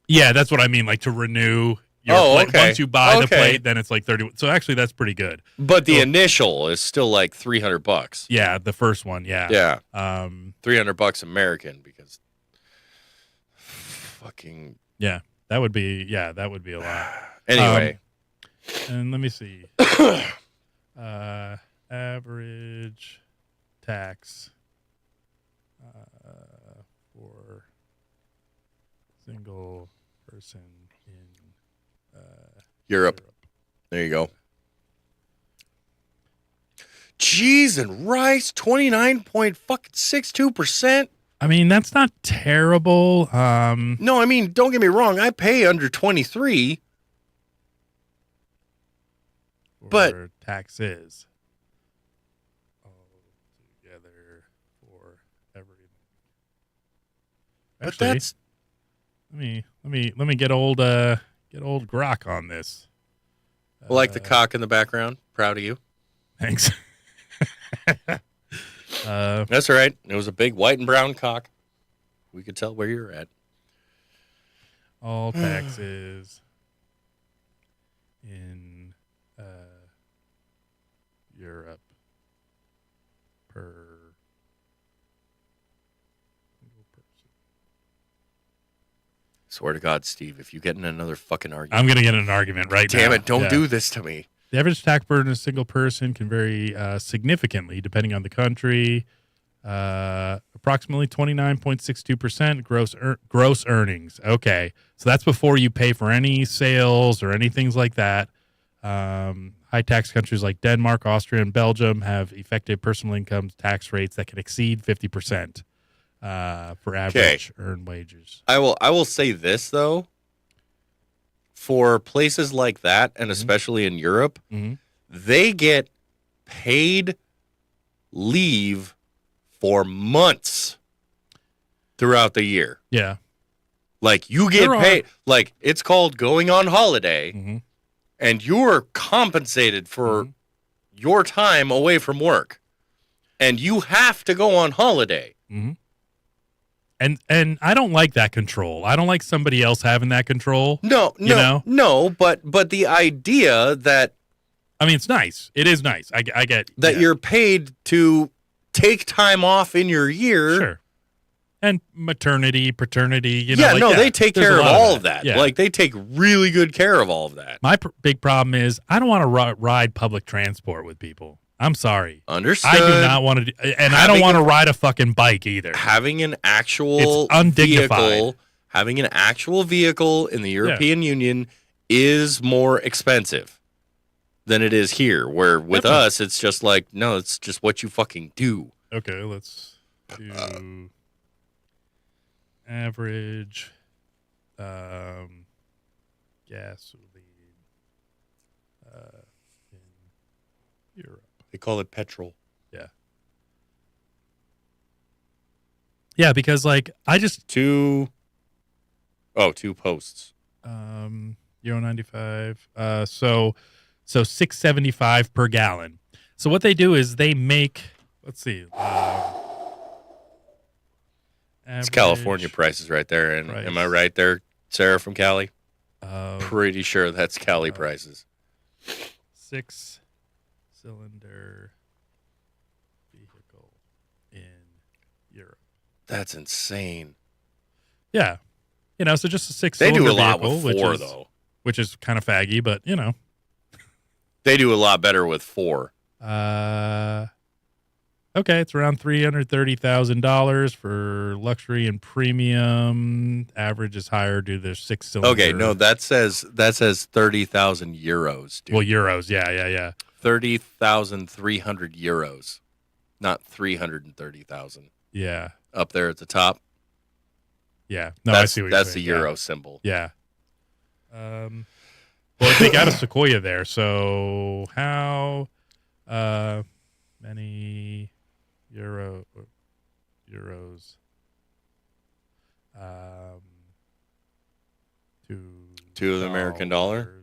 Yeah, that's what I mean. Like to renew your plate. Okay. Once you buy the Okay. plate, then it's like 30. So actually, that's pretty good. But the initial is still like $300. Yeah, the first one. Yeah. Yeah. $300 American because fucking Yeah, that would be a lot. Anyway, and let me see. Average tax for single person in Europe. There you go. Cheese and rice, 29.62%. I mean, that's not terrible. No, I mean, don't get me wrong. I pay under 23. But taxes. Actually, that's let me get old Grok on this. like the cock in the background. Proud of you. Thanks. That's all right. It was a big white and brown cock. We could tell where you're at. All taxes in Europe per single person. Swear to God, Steve, if you get in another fucking argument, I'm going to get in an argument right now. Damn it, don't Yeah. do this to me. The average tax burden of a single person can vary significantly depending on the country. Approximately 29.62% gross earnings. Okay, so that's before you pay for any sales or anything like that. High tax countries like Denmark, Austria, and Belgium have effective personal income tax rates that can exceed 50% for average earned wages. I will say this though. For places like that, and especially in Europe, they get paid leave for months throughout the year. Yeah. Like you get paid, like it's called going on holiday, and you're compensated for your time away from work, and you have to go on holiday. And I don't like that control. I don't like somebody else having that control. No, but the idea that I mean, it's nice. It is nice. I get that you're paid to take time off in your year. Sure. And maternity, paternity, they take there's care a of lot all of that. Yeah. Like they take really good care of all of that. My big problem is I don't want to ride public transport with people. I'm sorry. Understood. I do not want to, and I don't want to ride a fucking bike either. Having an actual undignified. Having an actual vehicle in the European Union is more expensive than it is here. Where with us, it's just like, no, it's just what you fucking do. Okay, let's do average gasoline in Europe. They call it petrol. Yeah. Yeah, because like I just two posts. Euro 95. So 6.75 per gallon. So what they do is they make, let's see. It's California prices right there, and am I right there, Sarah from Cali? Pretty sure that's Cali prices. 6-cylinder vehicle in Europe. That's insane. Yeah. So just a 6-cylinder They do a vehicle, lot with four, though. Which is kind of faggy, but, They do a lot better with 4. Okay, it's around $330,000 for luxury and premium. Average is higher due to their 6-cylinder. Okay, no, that says 30,000 euros, dude. Well, euros, yeah. 30,300 euros, not 330,000. Yeah. Up there at the top. Yeah. No, I see what you're saying. That's the euro symbol. Yeah. Well, they got a Sequoia there, so how many euros to the American dollar?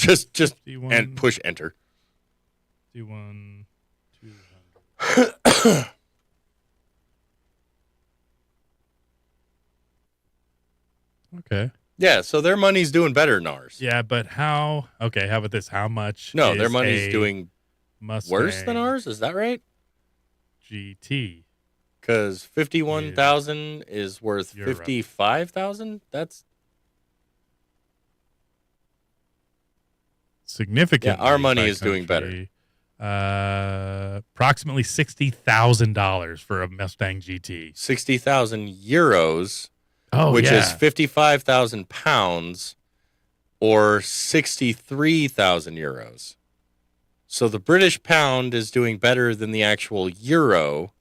Is just and push enter. 51,200. Okay. Yeah, so their money's doing better than ours. Yeah, but how? Okay, how about this? How much? No, is their money's a doing worse than ours. Is that right? GT. Because 51,000 is worth 55,000. That's significant. Yeah, our money is doing better. Approximately $60,000 for a Mustang GT. 60,000 euros. Oh, which yeah. is 55,000 pounds or 63,000 euros. So the British pound is doing better than the actual euro.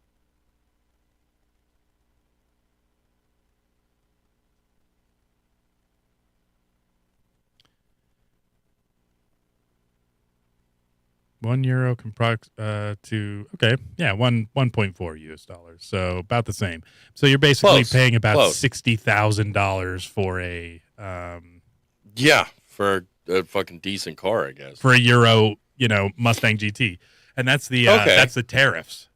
€1 to $1.4 US. So about the same. So you're basically Close. paying about Close. $60,000 for a for a fucking decent car, I guess. for a Euro, Mustang GT, and that's the tariffs.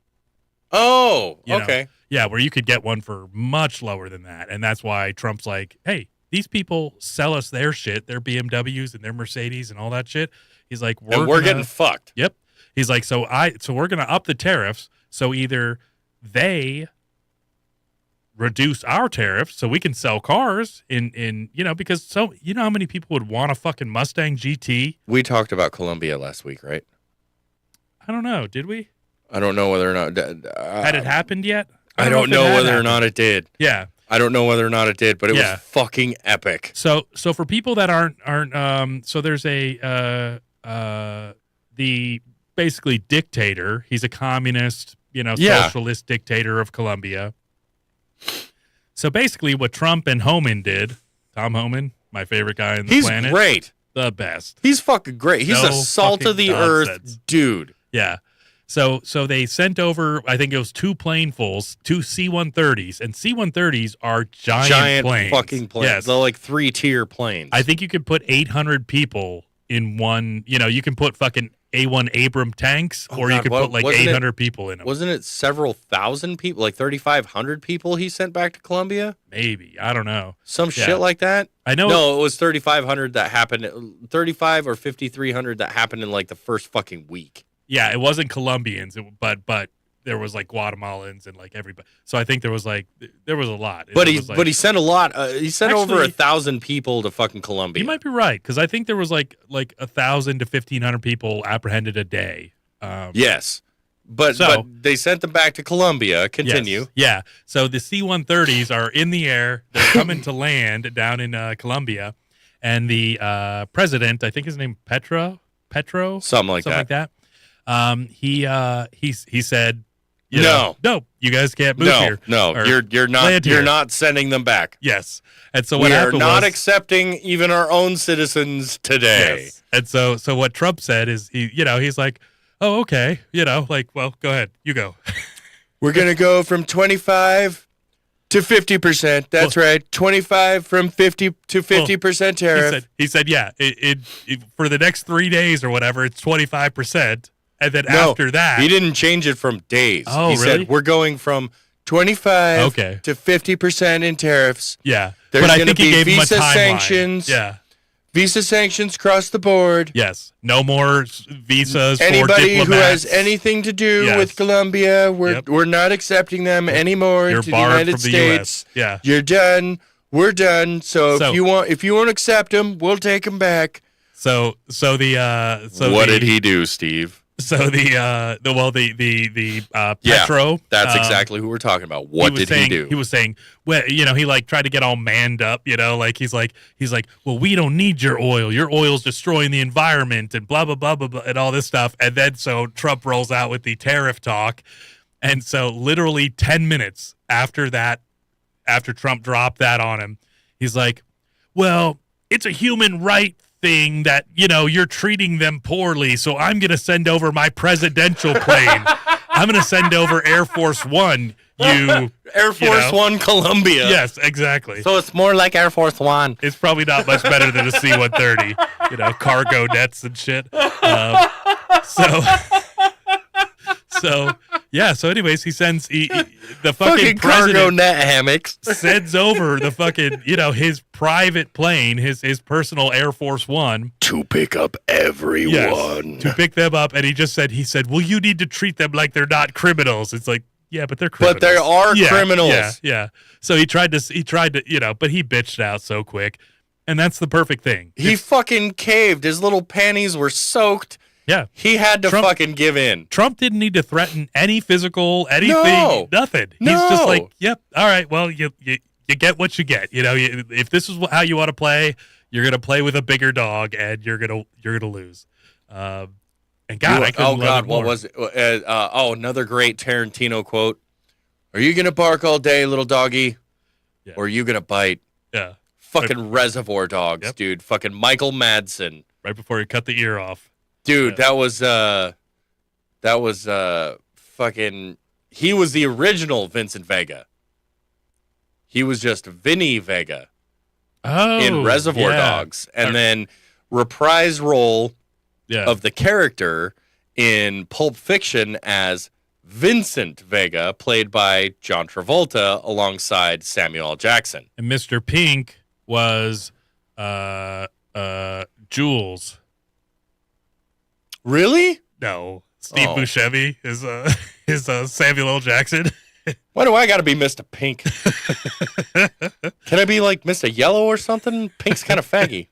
Oh, You know? okay. Yeah, where you could get one for much lower than that, and that's why Trump's like, hey, these people sell us their shit, their BMWs and their Mercedes and all that shit. He's like, we're getting fucked. Yep. He's like, so we're gonna up the tariffs. So either they reduce our tariffs so we can sell cars in because how many people would want a fucking Mustang GT? We talked about Colombia last week, right? I don't know. Did we? I don't know whether or not Had it happened yet? I don't know whether or not it did. Yeah. I don't know whether or not it did, but it was fucking epic. So for people that aren't so there's the basically dictator. He's a communist, socialist dictator of Colombia. So basically what Trump and Homan did, Tom Homan, my favorite guy on the planet. He's great. The best. He's fucking great. He's a salt of the earth dude. Yeah. So they sent over, I think it was 2 planefuls, 2 C-130s, and C-130s are giant planes. Fucking planes. Yes. They're like 3-tier planes. I think you could put 800 people in one. You can put fucking A1 Abram tanks, or you could put like 800 people in them. Wasn't it several thousand people, like 3,500 people he sent back to Colombia? Maybe. I don't know. Some shit like that? I know. No, it was 3,500 that happened, 35 or 5,300 that happened in like the first fucking week. Yeah, it wasn't Colombians, but there was like Guatemalans and like everybody. So I think there was a lot. But he sent a lot. He sent over 1,000 people to fucking Colombia. You might be right, because I think there was like 1,000 to 1,500 people apprehended a day. Yes, but they sent them back to Colombia. Continue. Yes. Yeah. So the C-130s are in the air. They're coming to land down in Colombia, and the president, I think his name Petro, something like that. He said, no, you guys can't move here. No, you're not sending them back. Yes, and so we are not accepting even our own citizens today. Yes. And so what Trump said is he's like, oh, okay, well, go ahead, you go. We're gonna go from 25 to 50%. That's right, 25 from 50 to 50% tariff. He said, yeah, it for the next 3 days or whatever, it's 25%. And then after that, he didn't change it from days. Oh, he really? said we're going from 25 to 50% in tariffs. Yeah, there's but going to be visa sanctions. Yeah, visa sanctions across the board. Yes, no more visas. Anybody for who has anything to do with Colombia, we're not accepting them anymore to the United States. Yeah, you're done. We're done. So if you won't accept them, we'll take them back. What did he do, Steve? So Petro. That's exactly who we're talking about. What did he do? He was saying, well, he tried to get all manned up, he's like, well, we don't need your oil. Your oil's destroying the environment and blah blah blah blah blah and all this stuff. And then so Trump rolls out with the tariff talk, and so literally 10 minutes after that, after Trump dropped that on him, he's like, well, it's a human right thing that you're treating them poorly, so I'm gonna send over my presidential plane. I'm gonna send over Air Force One. Air Force One Colombia. Yes, exactly. So it's more like Air Force One. It's probably not much better than a C-130. Cargo nets and shit. So anyways, he sends the fucking cargo net hammocks. Sends over the fucking his private plane, his personal Air Force One to pick up everyone. Yes, to pick them up, and he said, well, you need to treat them like they're not criminals. It's like, yeah, but they're criminals. But they are criminals. Yeah. So he tried to but he bitched out so quick, and that's the perfect thing. He fucking caved. His little panties were soaked. Yeah. He had to fucking give in. Trump didn't need to threaten any physical, anything, nothing. He's just like, yep, all right, well, you get what you get. If this is how you want to play, you're going to play with a bigger dog, and you're going to lose. And God, I couldn't love it more. What was it? Another great Tarantino quote. Are you going to bark all day, little doggy? Yeah. Or are you going to bite? Yeah. Fucking Reservoir Dogs, dude. Fucking Michael Madsen. Right before he cut the ear off. Dude, that was fucking. He was the original Vincent Vega. He was just Vinny Vega in Reservoir Dogs, and then reprise role of the character in Pulp Fiction as Vincent Vega, played by John Travolta alongside Samuel L. Jackson. And Mr. Pink was Jules. Really? No. Steve Buscemi is Samuel L. Jackson. Why do I got to be Mr. Pink? Can I be like Mr. Yellow or something? Pink's kind of faggy.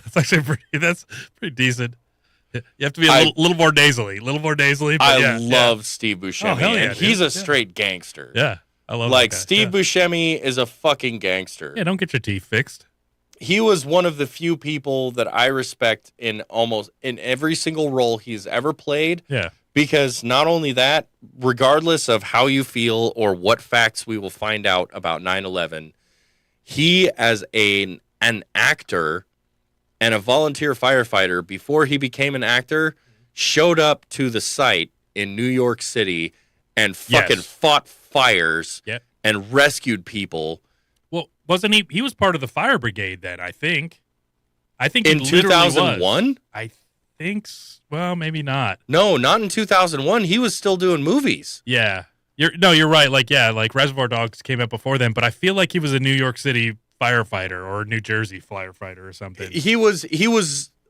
That's actually pretty decent. You have to be a little more nasally. But I love Steve Buscemi. Oh, hell yeah, and he's a straight gangster. Yeah. I love like that guy. Steve Buscemi is a fucking gangster. Yeah, don't get your teeth fixed. He was one of the few people that I respect in every single role he's ever played. Yeah. Because not only that, regardless of how you feel or what facts we will find out about 9/11, he as an actor and a volunteer firefighter before he became an actor showed up to the site in New York City and fucking fought fires and rescued people. Well, wasn't he? He was part of the fire brigade then, I think. He in 2001? I think, well, maybe not. No, not in 2001. He was still doing movies. Yeah. You're right. Like Reservoir Dogs came out before then, but I feel like he was a New York City firefighter or a New Jersey firefighter or something. He was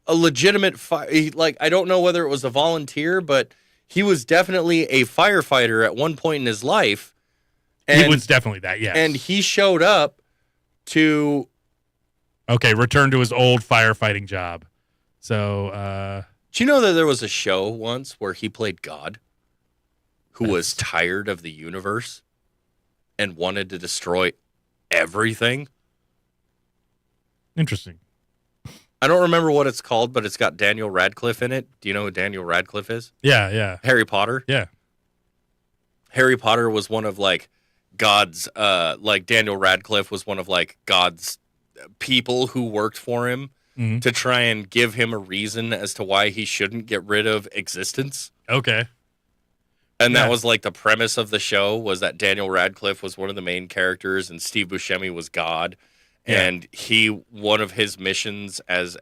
a legitimate I don't know whether it was a volunteer, but he was definitely a firefighter at one point in his life. And, he was definitely that, yes. And he showed up to return to his old firefighting job. So, do you know that there was a show once where he played God who was tired of the universe and wanted to destroy everything? Interesting. I don't remember what it's called, but it's got Daniel Radcliffe in it. Do you know who Daniel Radcliffe is? Yeah. Harry Potter? Yeah. Harry Potter was one of God's Daniel Radcliffe was one of God's people who worked for him to try and give him a reason as to why he shouldn't get rid of existence. Okay. And that was the premise of the show, was that Daniel Radcliffe was one of the main characters and Steve Buscemi was God. Yeah. And one of his missions as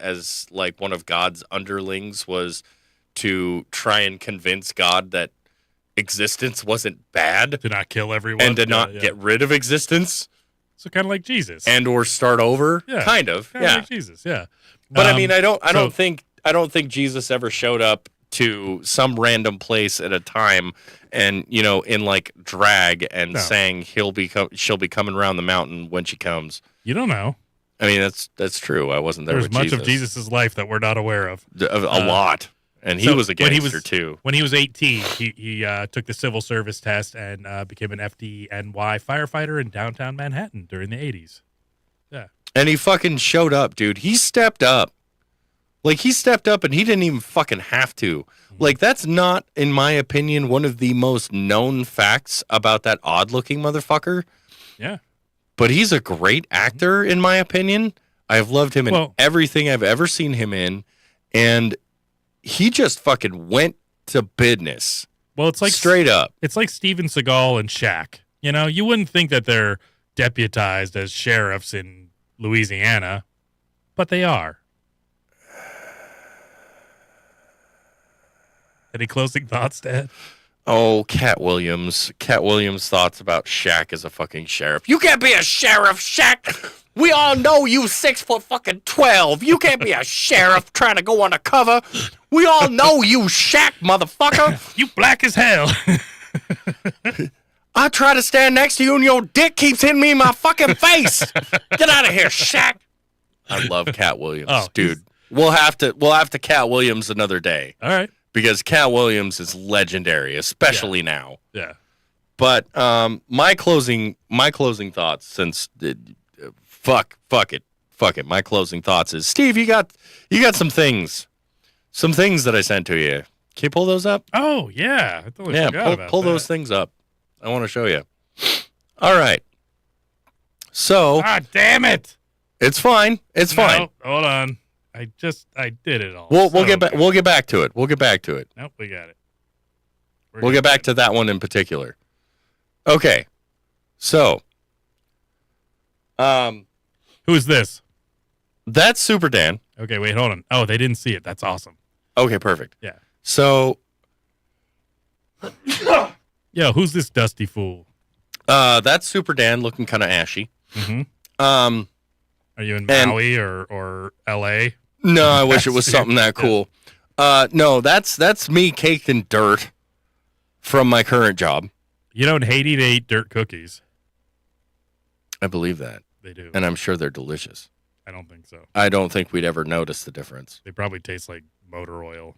one of God's underlings was to try and convince God that existence wasn't bad. To not kill everyone. And to not get rid of existence. So kind of like Jesus. And or start over. Yeah. Kind of. Like Jesus, yeah. But I mean, I don't think Jesus ever showed up to some random place at a time and, in drag and saying she'll be coming around the mountain when she comes. You don't know. I mean, that's true. I wasn't there. There's much of Jesus' life that we're not aware of. A lot. And he was a gangster too. When he was 18, he took the civil service test and became an FDNY firefighter in downtown Manhattan during the 80s. Yeah. And he fucking showed up, dude. He stepped up. He stepped up and he didn't even fucking have to. That's not, in my opinion, one of the most known facts about that odd-looking motherfucker. Yeah. But he's a great actor, in my opinion. I've loved him in everything I've ever seen him in. And he just fucking went to business. Well, it's straight up. It's like Steven Seagal and Shaq. You wouldn't think that they're deputized as sheriffs in Louisiana, but they are. Any closing thoughts, Dad? Oh, Cat Williams. Cat Williams' thoughts about Shaq as a fucking sheriff. You can't be a sheriff, Shaq. We all know you 6'12". You can't be a sheriff trying to go undercover. We all know you, Shaq, motherfucker. You black as hell. I try to stand next to you and your dick keeps hitting me in my fucking face. Get out of here, Shaq. I love Cat Williams, dude. We'll have to Cat Williams another day. All right. Because Cat Williams is legendary, especially now. Yeah. But my closing thoughts, since fuck it. My closing thoughts is, Steve, you got some things that I sent to you. Can you pull those up? Oh yeah, I totally forgot about pull that. those things up. I want to show you. All right. So. Damn it! It's fine. It's fine. Hold on. I did it all. We'll So get back. good. We'll get back to it. We'll get back to it. Nope, we got it. We'll get back to that one in particular. Okay, so, Who is this? that's Super Dan. Okay, wait, hold on. Oh, they didn't see it. That's awesome. Okay, perfect. Yeah. So, Yo, who's this dusty fool? that's Super Dan looking kind of ashy. Mm-hmm. Um, Are you in and- Maui or L.A.? no, I wish it was something that cool. No, that's me caked in dirt from my current job. You know, in Haiti, they eat dirt cookies. I believe that, They do. and I'm sure they're delicious. I don't think so. I don't think we'd ever notice the difference. They probably taste like motor oil.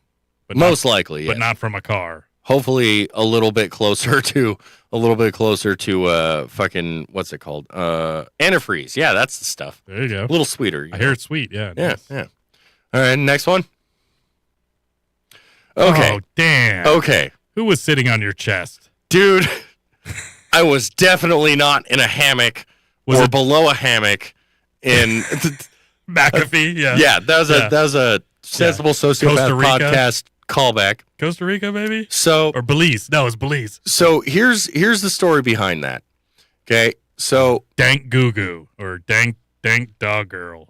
But Most likely, But yeah. not from a car. Hopefully a little bit closer to fucking what's it called? Antifreeze. Yeah, that's the stuff. There you go. A little sweeter. I hear it's sweet. Yeah. Yeah, nice. yeah. All right, next one. Okay. Oh, damn. Okay. Who was sitting on your chest? Dude, I was definitely not in a hammock or below a hammock in McAfee? Yeah. Yeah, that was a sensible sociopath Costa Rica? podcast callback. Costa Rica, maybe? So Or Belize. No, it's Belize. So here's the story behind that. Okay, so Dank Goo Goo or Dank Dog Girl.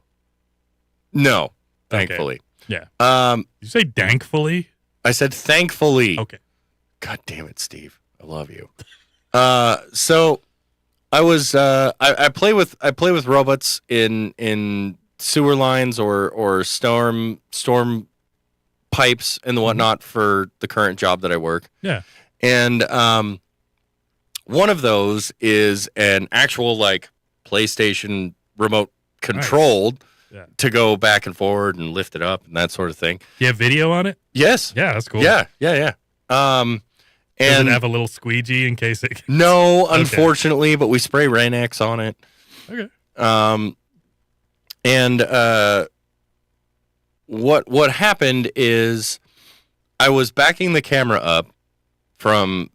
no, thankfully. Yeah. Did you say dankfully? I said thankfully. Okay. God damn it, Steve. I love you. So I was I play with robots in sewer lines or storm pipes and whatnot for the current job that I work. Yeah. And one of those is an actual like PlayStation remote controlled to go back and forward and lift it up and that sort of thing. You have video on it? Yes. Yeah, that's cool. Yeah. Does And it have a little squeegee in case it... no, Okay. unfortunately, but we spray Rain-X on it. Okay. And what happened is I was backing the camera up from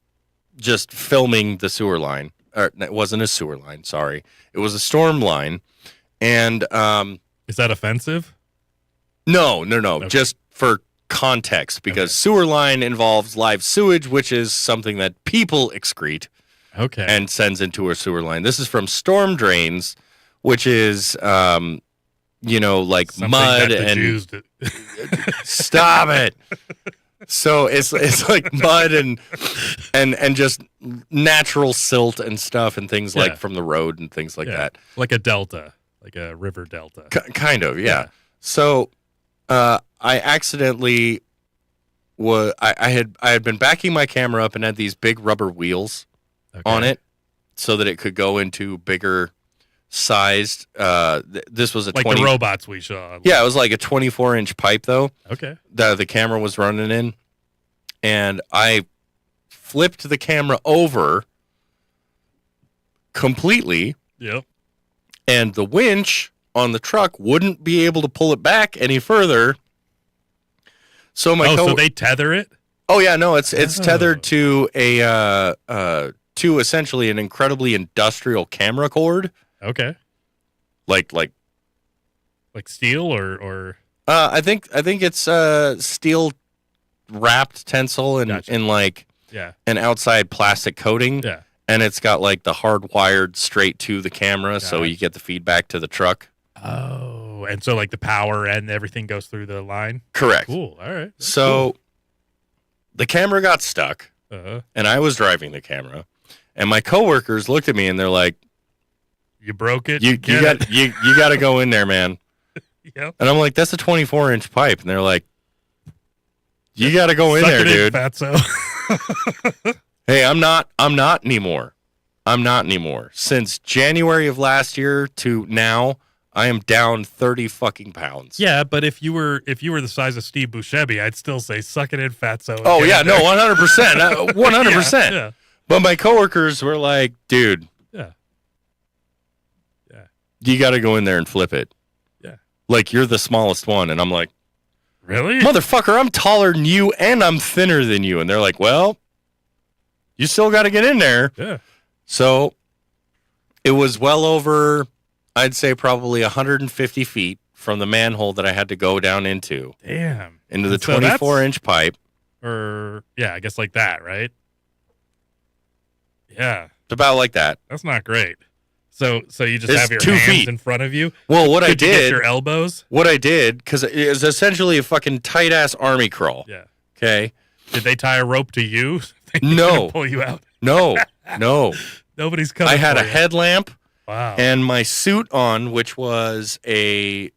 just filming the sewer line. Or it wasn't a sewer line, sorry. It was a storm line. And is that offensive? No. Just for context, because sewer line involves live sewage, which is something that people excrete. Okay. And sends into a sewer line. This is from storm drains, which is like Something mud that the and Jews do. stop it. So it's like mud and just natural silt and stuff and things Yeah. like from the road and things like that. Like a delta, like a river delta. Kind of, yeah. So I accidentally I had been backing my camera up and had these big rubber wheels on it so that it could go into bigger sized. This was a Like 20, the robots we saw. Yeah, it was like a 24-inch pipe though. Okay. The camera was running in, and I flipped the camera over completely. Yep. And the winch on the truck wouldn't be able to pull it back any further. So so they tether it? Oh yeah, no, it's tethered to to essentially an incredibly industrial camera cord. Okay. Like steel or I think it's steel wrapped tensile and Gotcha. in like Yeah. an outside plastic coating. Yeah. And it's got like the hardwired straight to the camera, so Gotcha. you get the feedback to the truck. Oh, and so like the power and everything goes through the line? Correct. Cool. All right. That's So the camera got stuck, cool. Uh-huh. and I was driving the camera, and my coworkers looked at me and they're like, You broke it? you got to go in there, man. Yep. And I'm like, that's a 24-inch pipe. And they're like, you got to go in Suck there, it in, dude. fatso. Hey, I'm not anymore. I'm not anymore. Since January of last year to now, I am down 30 fucking pounds. Yeah, but if you were the size of Steve Buscemi, I'd still say suck it in, fatso. Oh yeah, no, 100%. 100%. Yeah. But my coworkers were like, dude, Yeah. you got to go in there and flip it. Yeah. Like you're the smallest one. And I'm like, Really? motherfucker, I'm taller than you and I'm thinner than you. And they're like, well, you still got to get in there. Yeah. So it was well over, I'd say probably 150 feet from the manhole that I had to go down into. Damn. Into the And so 24-inch pipe. Or, yeah, I guess like that, right? Yeah. It's about like that. That's not great. So you just It's have your 2 hands feet. in front of you? Well, what I Could you get did... your elbows? What I did, because it is essentially a fucking tight-ass army crawl. Yeah. Okay? Did they tie a rope to you? They No. couldn't pull you out? No. Nobody's coming I had for a you. headlamp Wow. and my suit on, which was is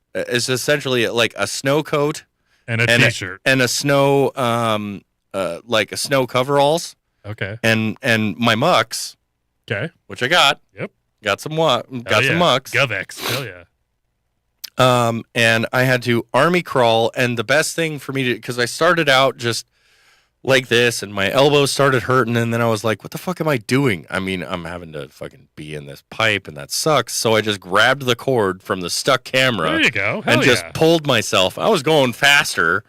essentially like a snow coat And a t-shirt. and a snow like a snow coveralls. Okay. And my mucks. Okay. Which I got. Yep. Got some some mucks. Govex. Hell yeah. And I had to army crawl, and the best thing for me to, because I started out just like this, and my elbows started hurting, and then I was like, what the fuck am I doing? I mean, I'm having to fucking be in this pipe, and that sucks. So I just grabbed the cord from the stuck camera. There you go. Hell and just yeah. pulled myself. I was going faster.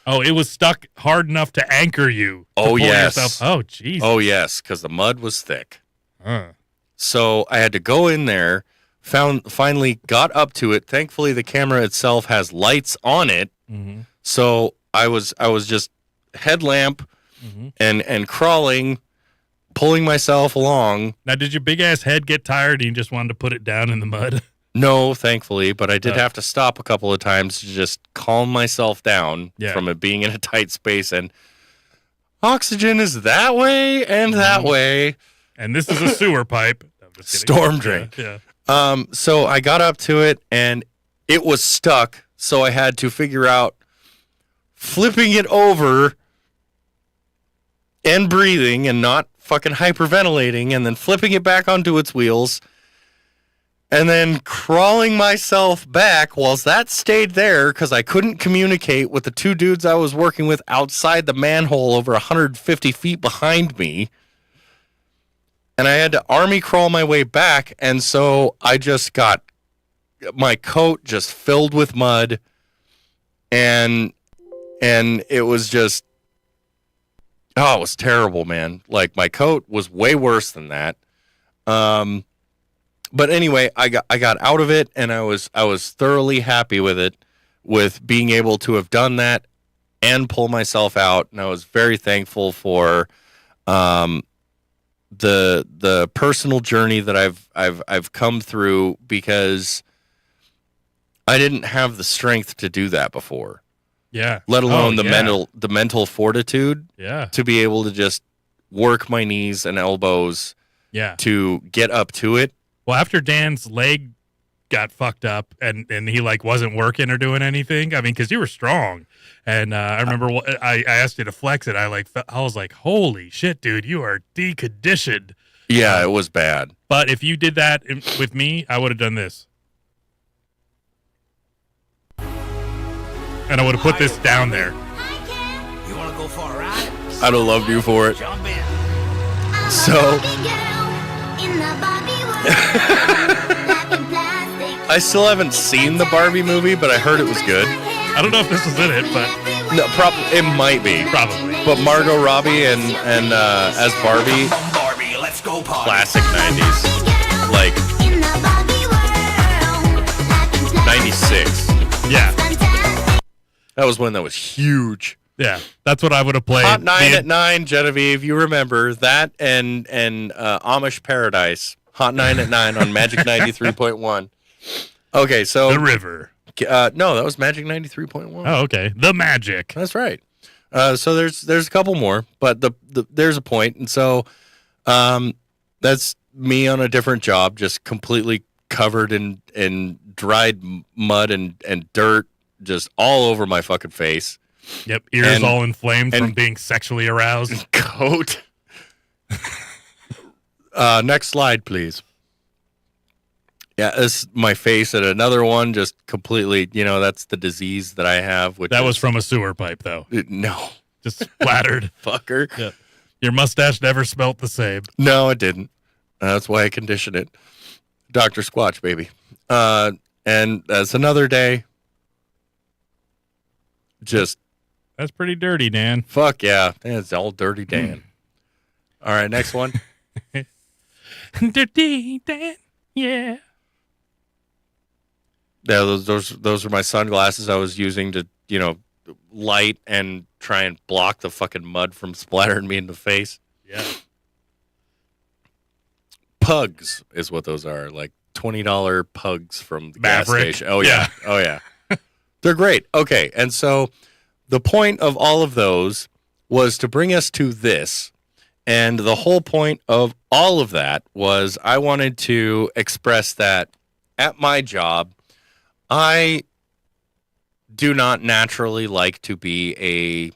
Oh, it was stuck hard enough to anchor you. To Oh, pull yes. Yourself. Oh, jeez. Oh, yes, because the mud was thick. Huh. So I had to go in there, finally got up to it. Thankfully, the camera itself has lights on it. Mm-hmm. So I was just headlamp and crawling, pulling myself along. Now, did your big-ass head get tired and you just wanted to put it down in the mud? No, thankfully, but I did Oh. have to stop a couple of times to just calm myself down Yeah. from it being in a tight space. And oxygen is that way and that way. And this is a sewer pipe. I'm just kidding. Storm drain. Yeah. So I got up to it and it was stuck. So I had to figure out flipping it over and breathing and not fucking hyperventilating, and then flipping it back onto its wheels, and then crawling myself back whilst that stayed there because I couldn't communicate with the two dudes I was working with outside the manhole over 150 feet behind me. And I had to army crawl my way back, and so I just got my coat just filled with mud, and it was just, oh, it was terrible, man. Like, my coat was way worse than that. But anyway, I got out of it, and I was thoroughly happy with it, with being able to have done that and pull myself out, and I was very thankful for the personal journey that I've come through, because I didn't have the strength to do that before. Yeah. Let alone Oh, yeah. the mental fortitude Yeah. to be able to just work my knees and elbows Yeah. to get up to it. Well, after Dan's leg got fucked up and he like wasn't working or doing anything, I mean, because you were strong, and I remember I asked you to flex it. I was like, holy shit, dude, you are deconditioned. Yeah, it was bad. But if you did that with me, I would have done this, and I would have put this down there. You want to go for a ride? I'd have loved you for it. Jump in. So I still haven't seen the Barbie movie, but I heard it was good. I don't know if this was in it, but No, it might be. probably. But Margot Robbie and as Barbie, Barbie, let's go party. classic 90s. Like 96. Yeah, That was one that was huge. yeah, that's what I would have played. Hot 9 at 9, Genevieve, you remember that, and Amish Paradise. Hot 9 at 9 on Magic 93.1. Okay, so The river. no, that was Magic 93.1. Oh, okay. The magic. That's right. So there's a couple more, but there's a point, and so that's me on a different job, just completely covered in dried mud and dirt, just all over my fucking face. Yep, ears And- all inflamed from and- being sexually aroused. Coat. Next slide, please. Yeah, this is my face, and another one just completely, that's the disease that I have. Which That was is- from a sewer pipe, though. No, Just splattered. fucker. Yeah. Your mustache never smelt the same. No, it didn't. That's why I conditioned it. Dr. Squatch, baby. And that's another day. Just That's pretty dirty, Dan. fuck yeah. It's all dirty Dan. All right, next one. Dirty Dan. Yeah. Yeah, those were my sunglasses I was using to, light and try and block the fucking mud from splattering me in the face. Yeah. Pugs is what those are, like $20 pugs from the Maverick. gas station. Oh yeah. Oh yeah. They're great. Okay, and so the point of all of those was to bring us to this, and the whole point of all of that was I wanted to express that at my job, I do not naturally like to be a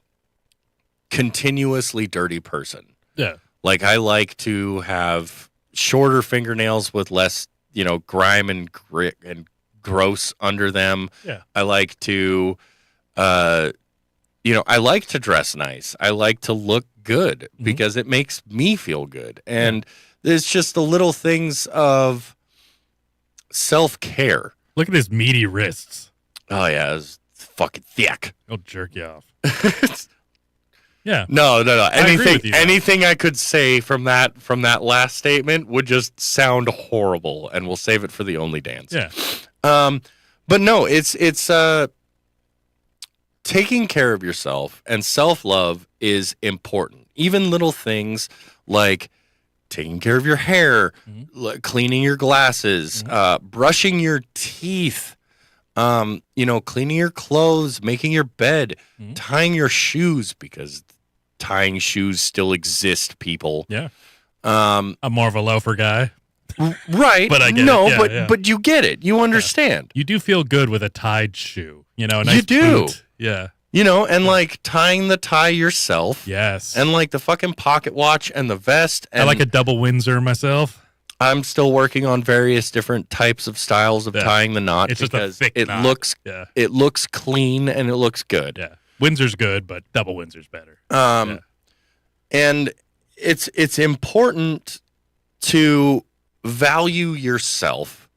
continuously dirty person. Yeah. Like, I like to have shorter fingernails with less, grime and grit and gross under them. Yeah. I like to, I like to dress nice. I like to look good because it makes me feel good. And it's just the little things of self-care. Look at his meaty wrists. Oh, yeah. It's fucking thick. I'll jerk you off. Yeah. No. Anything Anything I could say from that last statement would just sound horrible, and we'll save it for the Only Dance. Yeah. But no, it's taking care of yourself, and self-love is important. Even little things like taking care of your hair, cleaning your glasses, brushing your teeth, cleaning your clothes, making your bed, tying your shoes, because tying shoes still exist, people. Yeah. I'm more of a loafer guy. Right. But I get it. Yeah, but you get it. You understand. You do feel good with a tied shoe. A nice you do. boot. Yeah. Like tying the tie yourself. Yes. And like the fucking pocket watch and the vest. And I like a double Windsor myself. I'm still working on various different types of styles of tying the knot. It's just a thick knot. It looks clean and it looks good. Yeah. Windsor's good, but double Windsor's better. And it's important to value yourself,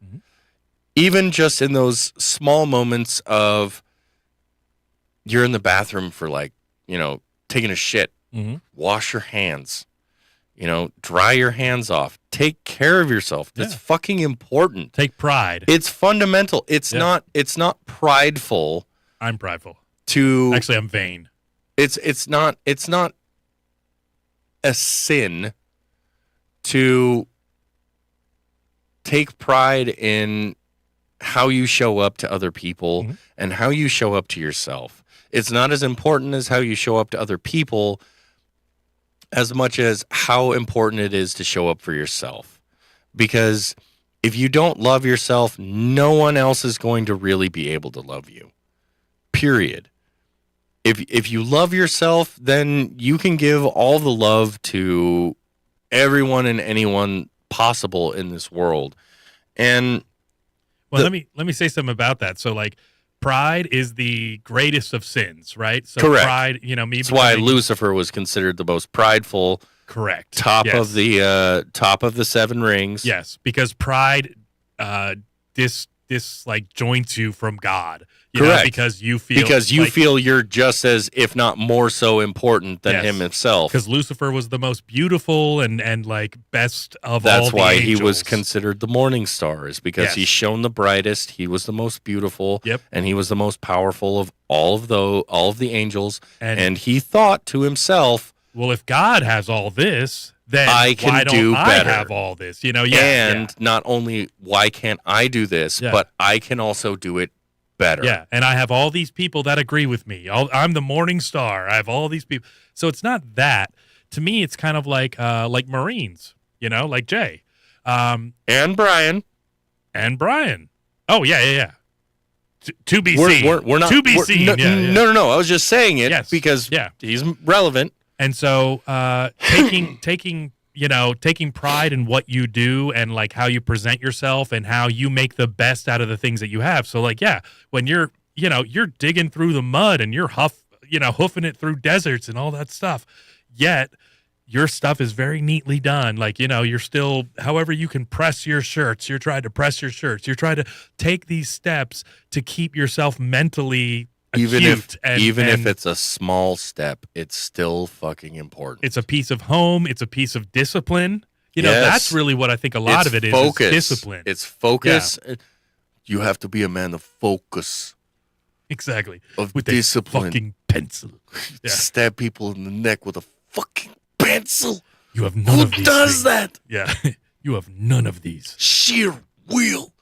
even just in those small moments of you're in the bathroom for taking a shit, wash your hands, dry your hands off, take care of yourself. That's fucking important. Take pride. It's fundamental. It's not prideful. I'm prideful. Actually, I'm vain. It's not a sin to take pride in how you show up to other people and how you show up to yourself. It's not as important as how you show up to other people as much as how important it is to show up for yourself. Because if you don't love yourself, no one else is going to really be able to love you. Period. If you love yourself, then you can give all the love to everyone and anyone possible in this world. And let me say something about that. So pride is the greatest of sins, right? So correct. Pride, that's why Lucifer was considered the most prideful. Correct. Top of the seven rings. Yes, because pride joins you from God. Correct. Because you feel you're just as, if not more so, important than him himself. Because Lucifer was the most beautiful and best of all the angels. That's why he was considered the morning star, is because he shone the brightest. He was the most beautiful. Yep. And he was the most powerful of all of the angels. And he thought to himself, well, if God has all this, then I can why don't do better. I have all this? Not only why can't I do this, but I can also do it better. Yeah, and I have all these people that agree with me. I'm the morning star. I have all these people. So it's not that. To me, it's kind of like Marines, like Jay. And Brian. Oh, yeah. To be seen. We're not. To be seen. No. I was just saying it because he's relevant. And so taking pride in what you do and how you present yourself and how you make the best out of the things that you have. So when you're digging through the mud and you're hoofing it through deserts and all that stuff, yet your stuff is very neatly done. You're still, however you can press your shirts, you're trying to press your shirts. You're trying to take these steps to keep yourself mentally even if it's a small step, it's still fucking important. It's a piece of home. It's a piece of discipline. That's really what I think a lot of it is discipline. It's focus. Yeah. You have to be a man of focus, Exactly. of With discipline. a fucking pencil. Yeah. Stab people in the neck with a fucking pencil. You have none Who of these does things. that? Yeah. You have none of these. Sheer will.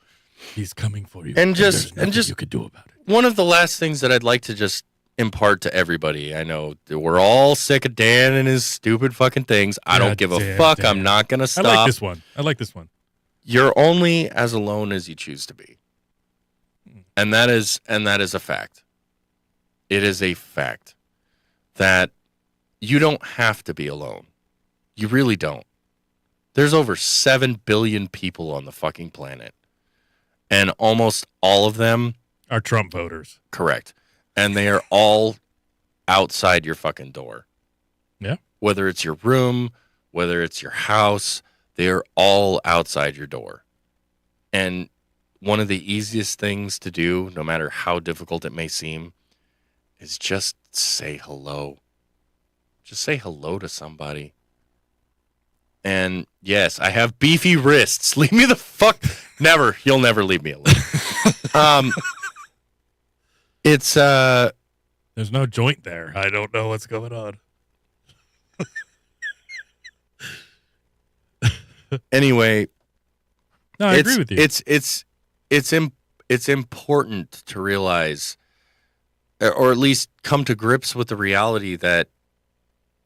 He's coming for you. And there's nothing just you could do about it. one of the last things that I'd like to just impart to everybody. I know that we're all sick of Dan and his stupid fucking things. I don't give a Goddamn fuck. Dan. I'm not gonna stop. I like this one. You're only as alone as you choose to be. And that is a fact. It is a fact that you don't have to be alone. You really don't. There's over 7 billion people on the fucking planet. And almost all of them are Trump voters. Correct. And they are all outside your fucking door. Yeah. Whether it's your room, whether it's your house, they are all outside your door. And one of the easiest things to do, no matter how difficult it may seem, is just say hello. Just say hello to somebody. And yes, I have beefy wrists. Leave me the fuck. Never. You'll never leave me alone. It's There's no joint there. I don't know what's going on. Anyway, no, I agree with you. It's important to realize, or at least come to grips with the reality that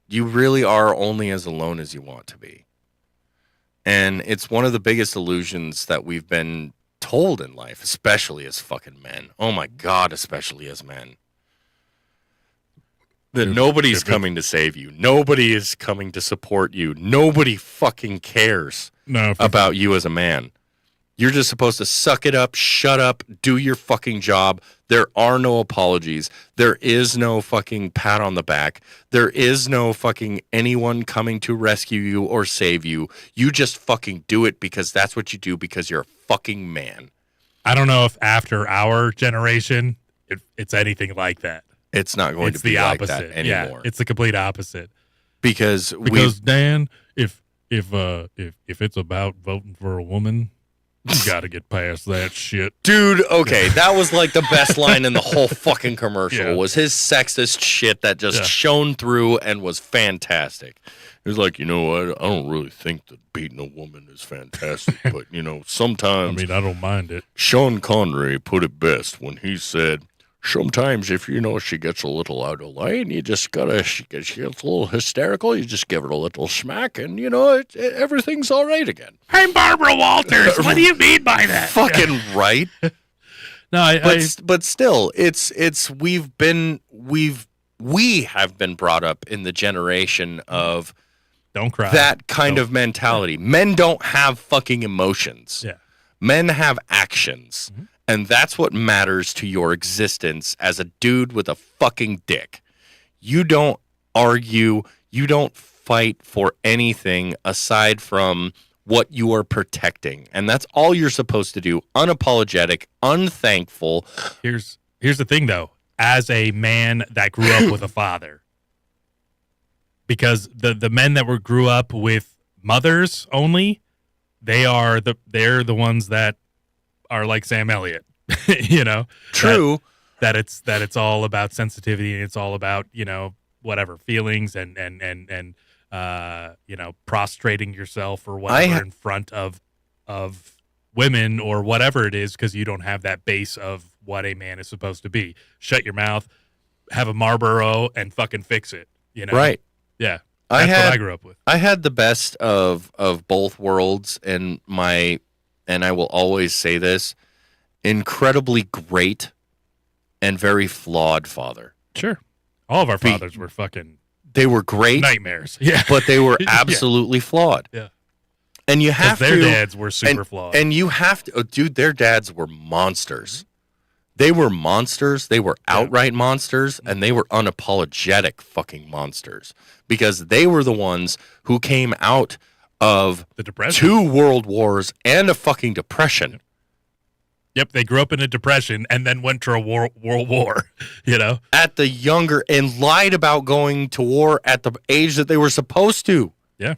you really are only as alone as you want to be. And it's one of the biggest illusions that we've been told in life, especially as fucking men. Oh my God, especially as men. That nobody's coming to save you. Nobody is coming to support you. Nobody fucking cares about you as a man. You're just supposed to suck it up, shut up, do your fucking job. There are no apologies. There is no fucking pat on the back. There is no fucking anyone coming to rescue you or save you. You just fucking do it because that's what you do because you're a fucking man. I don't know if after our generation, it's anything like that. It's not going to be like that anymore. Yeah, it's the complete opposite. Because Dan, if it's about voting for a woman, you got to get past that shit. Dude, okay, that was like the best line in the whole fucking commercial. Yeah. Was his sexist shit that just shone through and was fantastic. He was like, you know what? I don't really think that beating a woman is fantastic, but you know, sometimes I don't mind it. Sean Connery put it best when he said, sometimes if she gets a little out of line, you just gotta, she gets a little hysterical, you just give her a little smack and everything's all right again. I'm Barbara Walters. What do you mean by that? Fucking right. No, but still, we have been brought up in the generation of don't cry. That kind of mentality. Men don't have fucking emotions. Yeah. Men have actions. Mm-hmm. And that's what matters to your existence as a dude with a fucking dick. You don't argue. You don't fight for anything aside from what you are protecting. And that's all you're supposed to do. Unapologetic, unthankful. Here's the thing, though. As a man that grew up with a father, because the men that grew up with mothers only, they're the ones that are like Sam Elliott, True. That it's all about sensitivity and it's all about, whatever feelings and prostrating yourself or whatever in front of women or whatever it is, because you don't have that base of what a man is supposed to be. Shut your mouth, have a Marlboro, and fucking fix it. Right. Yeah. That's what I grew up with. I had the best of both worlds, and I will always say this, incredibly great and very flawed father. Sure. All of our fathers were fucking... They were great. Nightmares. Yeah. But they were absolutely flawed. Yeah. And you have to... Their dads were super flawed. And you have to... dude, their dads were monsters. They were monsters. They were outright monsters, and they were unapologetic fucking monsters, because they were the ones who came out of the depression, 2 world wars, and a fucking depression. Yep, they grew up in a depression and then went to a world war, At the younger, and lied about going to war at the age that they were supposed to. Yeah.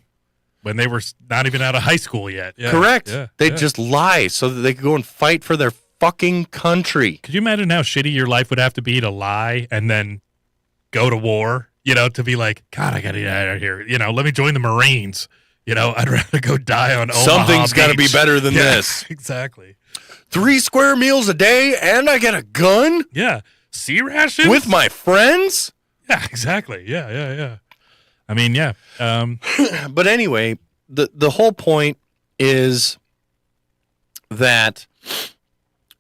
When they were not even out of high school yet. Yeah. Correct. Yeah. They'd just lie so that they could go and fight for their fucking country. Could you imagine how shitty your life would have to be to lie and then go to war? You know, to be like, God, I got to get out of here. You know, let me join the Marines. You know, I'd rather go die on Omaha Something's got to be Beach. better than this. Exactly. 3 square meals a day, and I get a gun Yeah. Sea rations? with my friends. Yeah, exactly. Yeah. I mean, yeah. But anyway, the whole point is that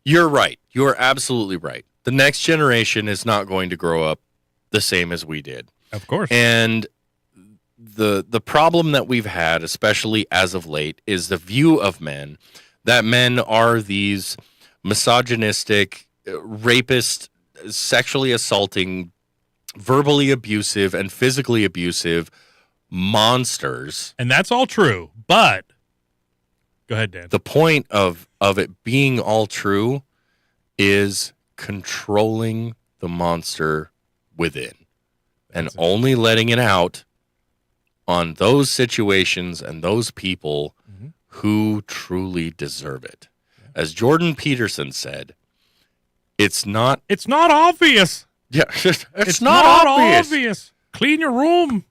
you're right. You're absolutely right. The next generation is not going to grow up the same as we did. Of course. And the problem that we've had, especially as of late, is the view of men that men are these misogynistic, rapist, sexually assaulting, verbally abusive, and physically abusive monsters. And that's all true. But go ahead, Dan. The point of it being all true is controlling the monster within and only letting it out on those situations and those people who truly deserve it. As Jordan Peterson said, it's not obvious. Yeah, it's not obvious. Clean your room.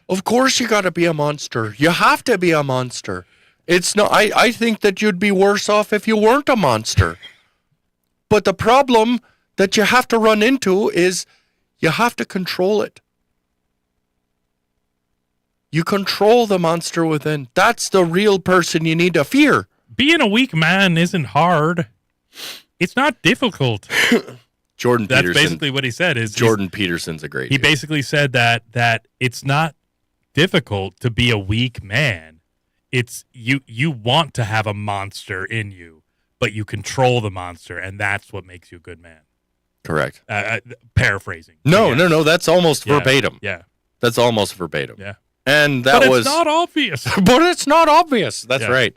Of course you got to be a monster. You have to be a monster. It's not I think that you'd be worse off if you weren't a monster. But the problem that you have to run into is you have to control it. You control the monster within. That's the real person you need to fear. Being a weak man isn't hard. It's not difficult. Jordan That's Peterson. basically what he said. Jordan Peterson's a great He dude. basically said that it's not difficult to be a weak man. It's you want to have a monster in you, but you control the monster, and that's what makes you a good man. Correct. Paraphrasing. No, that's almost verbatim. Yeah. That's almost verbatim. Yeah. And that But was it's not obvious. But it's not obvious. That's Yeah. right.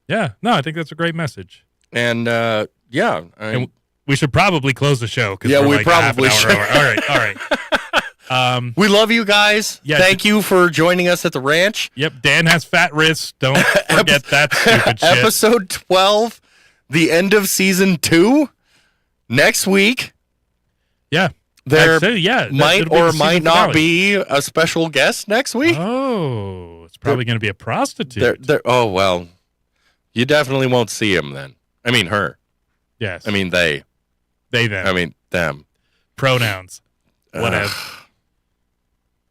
Yeah. No, I think that's a great message. And And we should probably close the show. Yeah, we're we like half an probably hour should. over. All right. we love you guys. Yeah, Thank you for joining us at the ranch. Yep. Dan has fat wrists. Don't forget that stupid shit. Episode 12, the end of season 2, next week. Yeah. There I'd say, yeah, might it'll be or the might season not finale. be a special guest next week. Oh, it's probably going to be a prostitute. Oh, well, you definitely won't see him then. I mean, her. Yes. I mean, they. They, them. I mean, them. Pronouns. Whatever.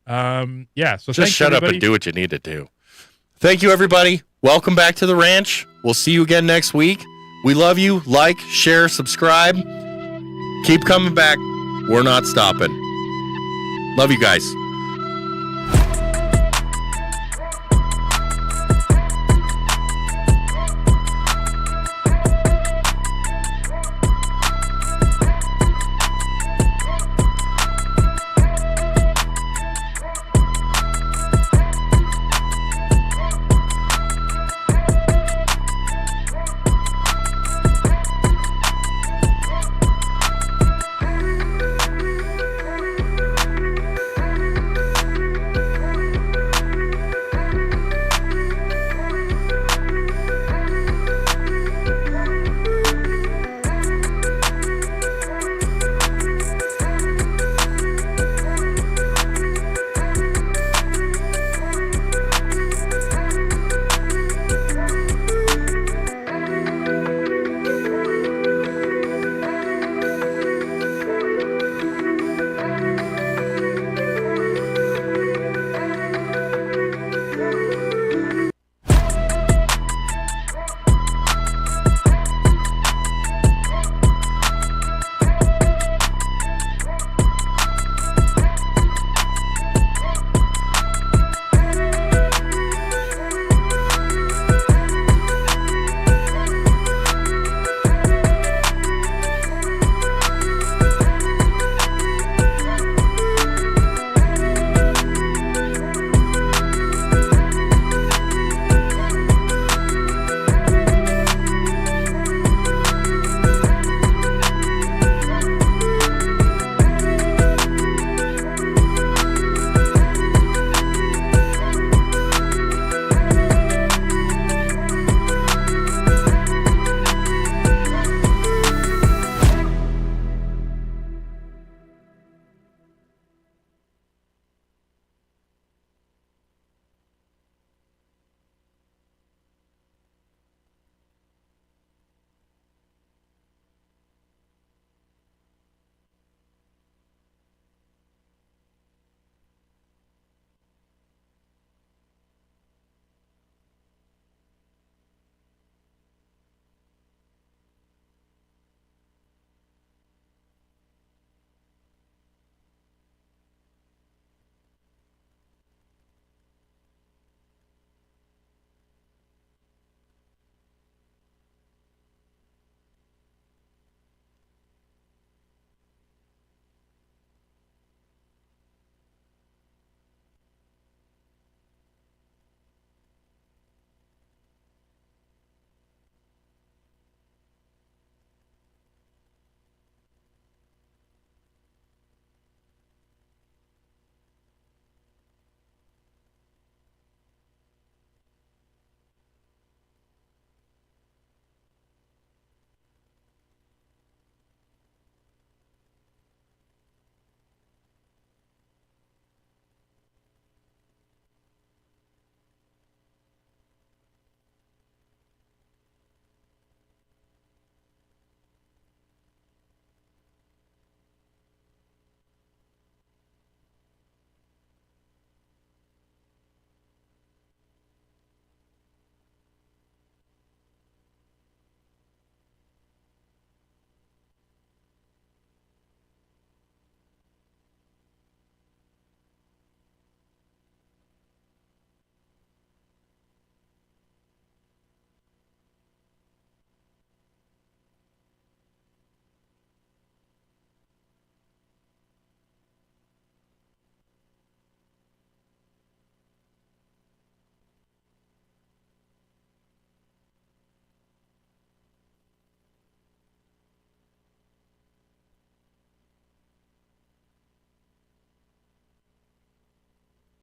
Yeah, so Just thanks, shut up everybody. and do what you need to do. Thank you, everybody. Welcome back to the ranch. We'll see you again next week. We love you. Like, share, subscribe. Keep coming back. We're not stopping. Love you guys.